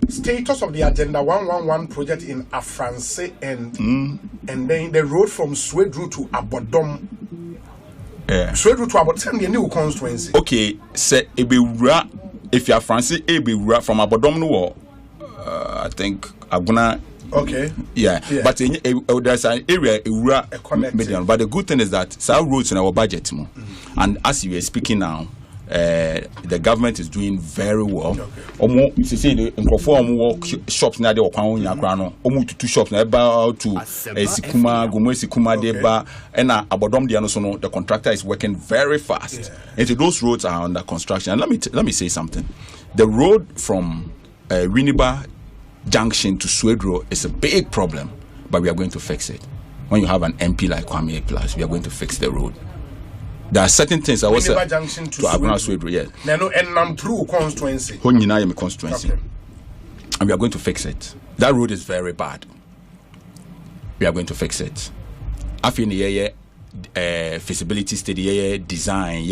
status of the Agenda 111 project in Afranse and then the road from Swedru to Abodom. Swedru to Abodom, the new constituency. Okay, say Ebewura, if you are Francis Ebewura from Abodom no, I think Aguna. Okay. Yeah. But there's an area median. But the good thing is that some roads in our budget, and as you are speaking now, the government is doing very well. Almost you see the shops now they are pounding almost 2 shops now about to Sikuma, Gomoa, Sikuma, Deba, and Abodom Dianosono. The contractor is working very fast. And those roads are under construction. And let me say something. The road from Winneba Junction to Swedru is a big problem, but we are going to fix it. When you have an MP like Kwame Plus, we are going to fix the road. There are certain things I was saying to Aguna Swedru, yes. No, and I'm through constituency. Constituency. Okay. And we are going to fix it. That road is very bad. We are going to fix it. I feel the feasibility study, design,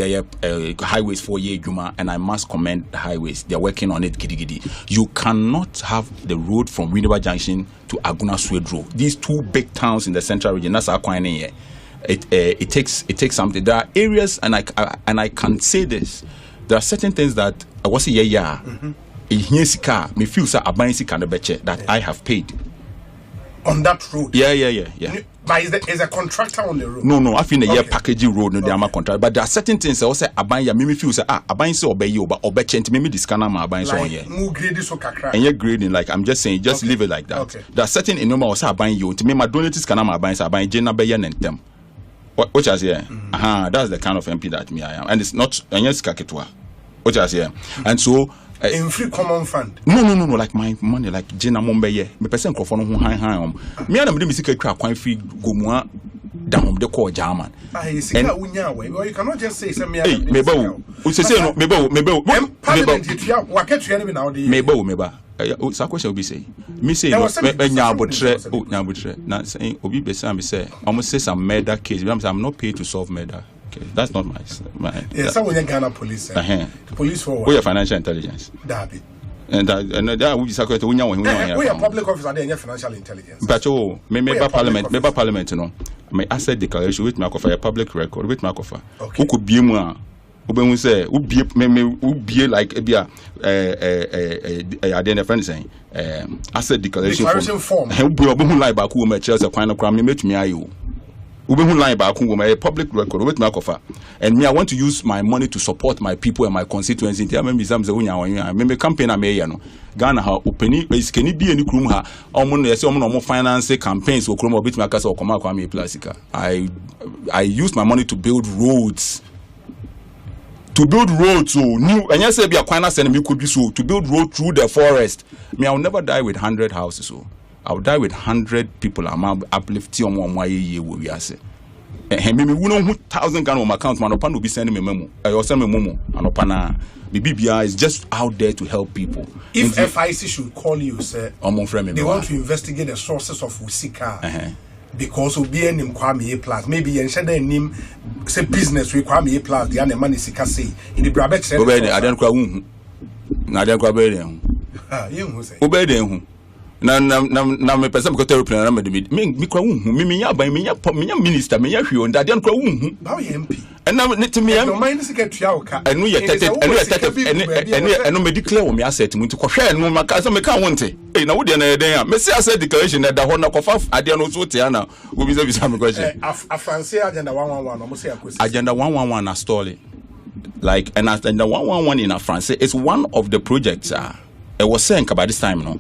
highways for Juma, and I must commend the highways. They are working on it. Gidi. You cannot have the road from Winneba Junction to Aguna Swedru. These 2 big towns in the central region. That's our coin here. It takes something. There are areas, and I can say this. There are certain things that I was me feel that I have paid on that road. Yeah. But is a contractor on the road? No. I feel the packaging road, no, they are contract. But there are certain things I also abanya. Me feel say abanya say obey you, but obey change. Me this kind of abanya so here. Mu grading so kakra. And you're grading like I'm just saying, just leave it like that. Okay. There are certain inoma also abanya you. To me, my donates kind of abanya say abanya jena be yen them. Which is here. That's the kind of MP that me I am, and it's not anyes kaketwa. Which is here, and so. In free common fund. No. Like my money, like Jena Mombeye. Me person crofo no high. Me and me music cry kwan free Gomoa down the call German. You cannot just say some me. Mebo. We say no. Mebo. Parliament you what catch you now the. Mebo. So question will be say. Me say no. Nyabotre. Na say obi be say me say. Almost say some murder case. I'm not paid to solve murder. Okay, that's not my. Someone in Ghana police. The police for what? We are financial intelligence. Dabi. And that will be secret. We are public officer. They are financial intelligence. But member parliament, you know. My asset declaration with my offer a public record with my offer. Who could be more? Who say who be like a friend saying asset declaration form. Who be like back who make Chelsea kind of crime me to me ayo. A public record with my offer, and me I want to use my money to support my people and my constituency. Maybe campaign I may Ghana ha opening is can be any room ha finance campaigns or chrome bit makers or Kwame Plastica. I use my money to build roads. So new and yes be a quina send me could be so to build road through the forest. Me I'll never die with 100 houses so. I'll die with 100 people. I'm uplifting on my year. We are saying, "Hey, me, we know 1,000 Ghana on my account. Man, Opan will be sending me memo. I will send me momo. And Opana, the BBI is just out there to help people. If FIC should call you, sir, they want to investigate the sources of Usika because of being in Kwame Plus. Maybe and share their name, say business with Kwame Plus. The other money Sika say in the Brabec said, I don't cry. I don't cry. You who say, obey them. Na me person ko aeroplane na me kwa hu me nya ban me nya minister me nya hwe on that dey kwa hu ba MP And now to me, no mind to get Yauka. And we are and me declare me asset to Kosha and Macasa Mecawante. Eh, now, Messi said declaration that the Honor of Adiano Sotiana will be some question. A fancy agenda 111, almost agenda 111 a story. Like, and agenda 111 in a France is one of the projects I was saying about this time, no?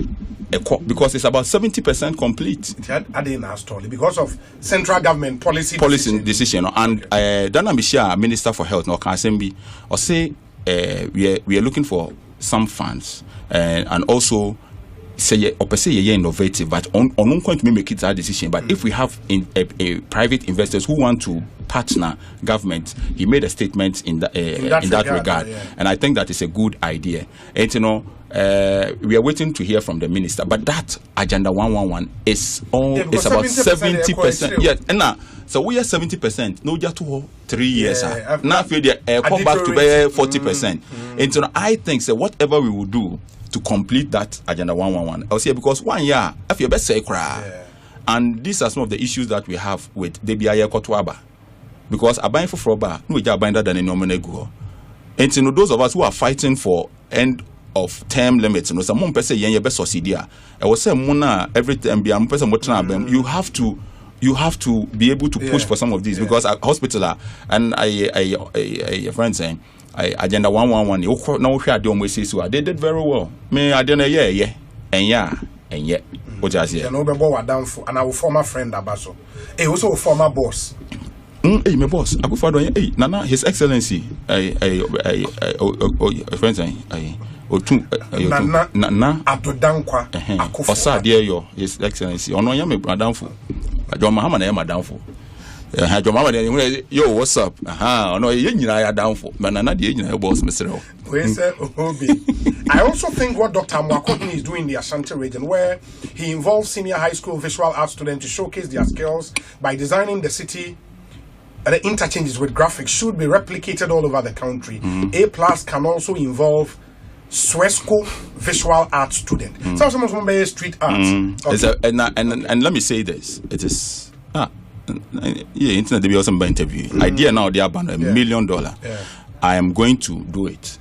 Because it's about 70% complete. I didn't story because of central government policy decision. And Dana Misha, Minister for Health, no Kasembi, or say we are looking for some funds and also say innovative, but on going to make it that decision. But if we have private investors who want to partner government, he made a statement in that regard, yeah. And I think that is a good idea. And we are waiting to hear from the minister, but that agenda 111 is it's about 70%. Yes, and now so we are 70%. No, just 3 years. Now feel come back to 40%. And so I think so whatever we will do to complete that agenda 111, I'll say because 1 year if you best say cry, and these are some of the issues that we have with DBI Kotwaba, because abaying for froba no we binder than a nominal. And so those of us who are fighting for end of term limits, you know, some person yen best succeed. I was saying mona every time be person you have to be able to push for some of these because a hospital and a friend saying agenda 111 you now share the almost so they did very well. Me I don't know and what just here. No be down for and our former friend Abaso. Also a former boss. Hey, my boss, I go for hey, Nana, His Excellency, friend saying Nana Adodankwa Osa dear your His Excellency ono ya me downful John Mahama na ya downful John Mahama yo what's up ono ye nyina ya downful but Nana de nyina boss mesrel we say Obi. I also think what Dr. Mwakoni is doing in the Ashanti region, where he involves senior high school visual arts students to showcase their skills by designing the city. The interchanges with graphics should be replicated all over the country. A+ can also involve Swesco visual art student. So someone from street art. Okay. And let me say this: it is internet be also interview. Idea now they are about $1 million. I am going to do it.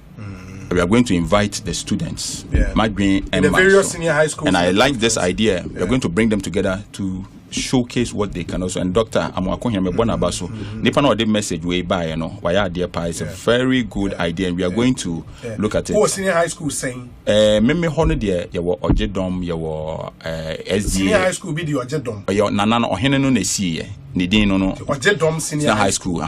We are going to invite the students, might be in the various senior high schools, and I like this idea. We are going to bring them together to showcase what they can also. And Dr. Amwakonya Mebona Baso, Nipa no the message way by why are dear pa is a very good idea, and we are going to look at it. What senior high school saying? Me hono there you were Ojedom, you were SDA. Senior high school be the Ojedom. You nana no ohene no na see ni din no Ojedom senior high school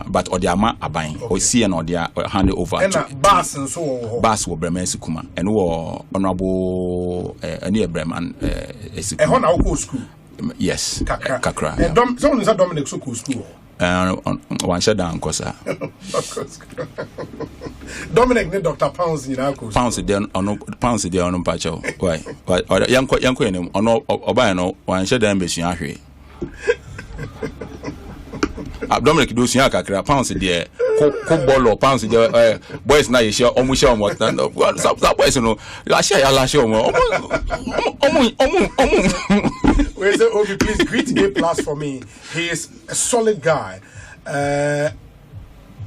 but odiama aban o see and odia hand over to Bass and so Bass wo Bremen Kuma and wo honorable any Bremen hona ko school. Yes, Kakra. Someone is at Dominic School. One shut down, Cosa. Dominic, Dr. Pounds in our Pounds there on Pacho. Why? Young Queen, or no, Obano, one shut down, Bessie. Dominic do Kakra, Pounds there, Cook or Pounds there, boys, now you share almost show what that boys, you know, I share a show. Where's the Obi? Please greet A+ for me. He is a solid guy.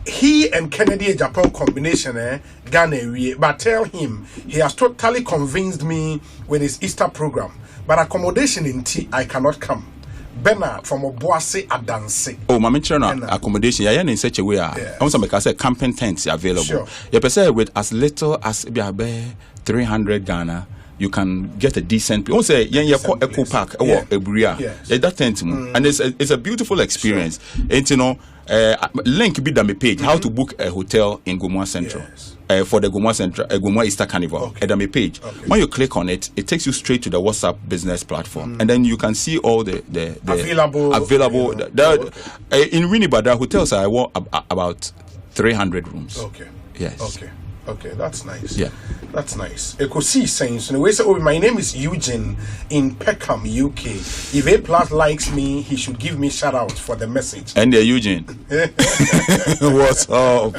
He and Kennedy Japan combination, Ghana, but tell him he has totally convinced me with his Easter program. But accommodation in T, I cannot come. Bernard from Obuasi Adanse. Oh, my mention accommodation. Yeah, in such a way. Also, because I say camping tents are available. Sure. You say with as little as 300 Ghana. You can get a decent. You say Eco Park or Ebria. That tent, and it's a beautiful experience. Sure. And link be the page how to book a hotel in Gomoa Central. For the Gomoa Central, Gomoa Easter Carnival. At the page, when you click on it, it takes you straight to the WhatsApp business platform, and then you can see all the available. In Winnipeg, the hotels are about 300 rooms. Okay. Yes. Okay, that's nice. Yeah, that's nice. Ekosiisen. So we say, my name is Eugene in Peckham, UK. If A+ likes me, he should give me shout out for the message. And Eugene, what's up?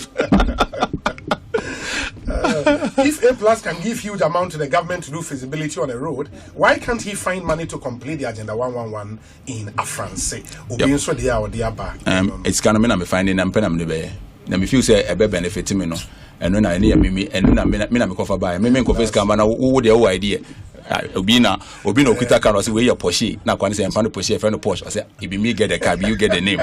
if A Plus can give huge amount to the government to do feasibility on a road, why can't he find money to complete the Agenda 111 in France? It's kind of me finding I'm penam the na me feel say e be benefit me no eno na ne me eno na me kofa buy me confess can na wo de idea obi na okuta car say we your Porsche na kwani say emfa no Porsche e fe no Porsche I say if me get the car you get the name.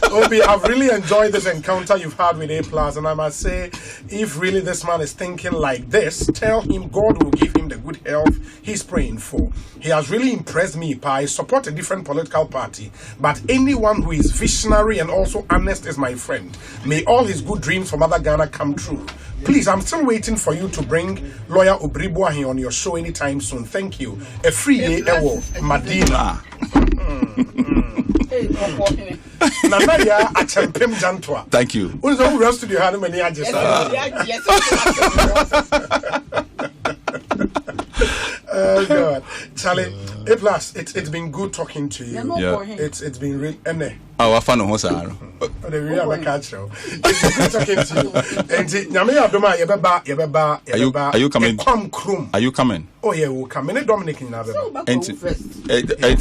Obi, I've really enjoyed this encounter you've had with A Plus, and I must say, if really this man is thinking like this, tell him God will give him the good health he's praying for. He has really impressed me. I support a different political party, but anyone who is visionary and also honest is my friend. May all his good dreams for Mother Ghana come true. Please, I'm still waiting for you to bring lawyer Obribwahi on your show anytime soon. Thank you. A free day, Ewo, Madina. Nanaya Achempem Jantwa. Thank you. Who's the rest of you had many ages? Oh God, Charlie. A Plus, it's been good talking to you. Yeah. It's been real. I found no sir. It's been good talking to you. And Nyame Abdoma yebeba. Are you coming? Are you coming? Oh yeah, we'll come. Many Dominic in Abeba.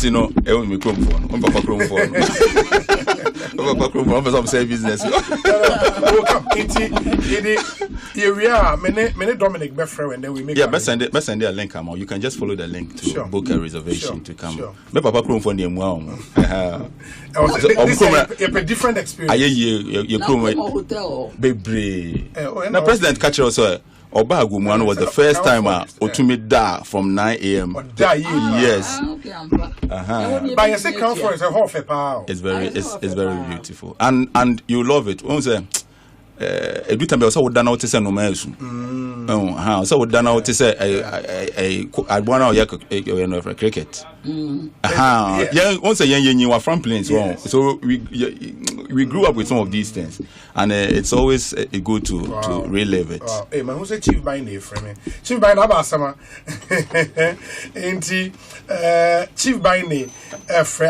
You know, I will me chrome phone. I'm papa chrome phone. Papa chrome phone. I'm say business. We'll come. Area many Dominic befriend and then we make. Yeah, best send a link. You can just follow the link to book a reservation to come. Me papa chrome phone the mwa. It's a different experience. Aye, you chrome baby. Now President catch also. Oba Gomoa was the first time Otumi da from 9 a.m. Yes. By a second conference, a half a power. It's very beautiful. And you love it. Every time I saw done out to say no masu. How so done out to say I want to cricket. Yeah, once a young you are from plains. So we grew up with some of these things, and it's always good to relive it. Hey man, who's a chief by name for me? Chief by name Abasama. Chief by name.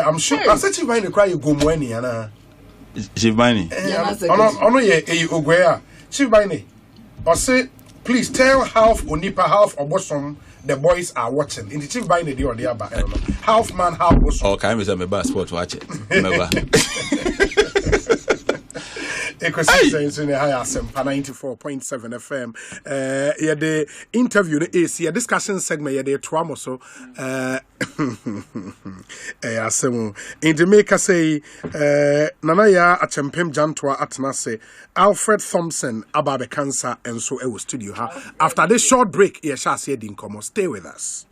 I'm sure. I said chief by name cry you Gomoa Anna. Shivani. Ono ye Ogwea. Shivani. Or say, please tell half Onipa, half Obosom, the boys are watching. In the Chief Bine, the other half man, half Obosom. Oh, can I miss a sport watch it? Remember. Ekosiisen in the higher 94.7 FM. Yeah, the interview is a discussion segment. Yeah, the trauma so. In the maker say, Nanaya Achempem Jantwa Atnase, Alfred Thompson about the cancer, and so it was studio. After this short break, yeah, shall say, Dinkomo, stay with us.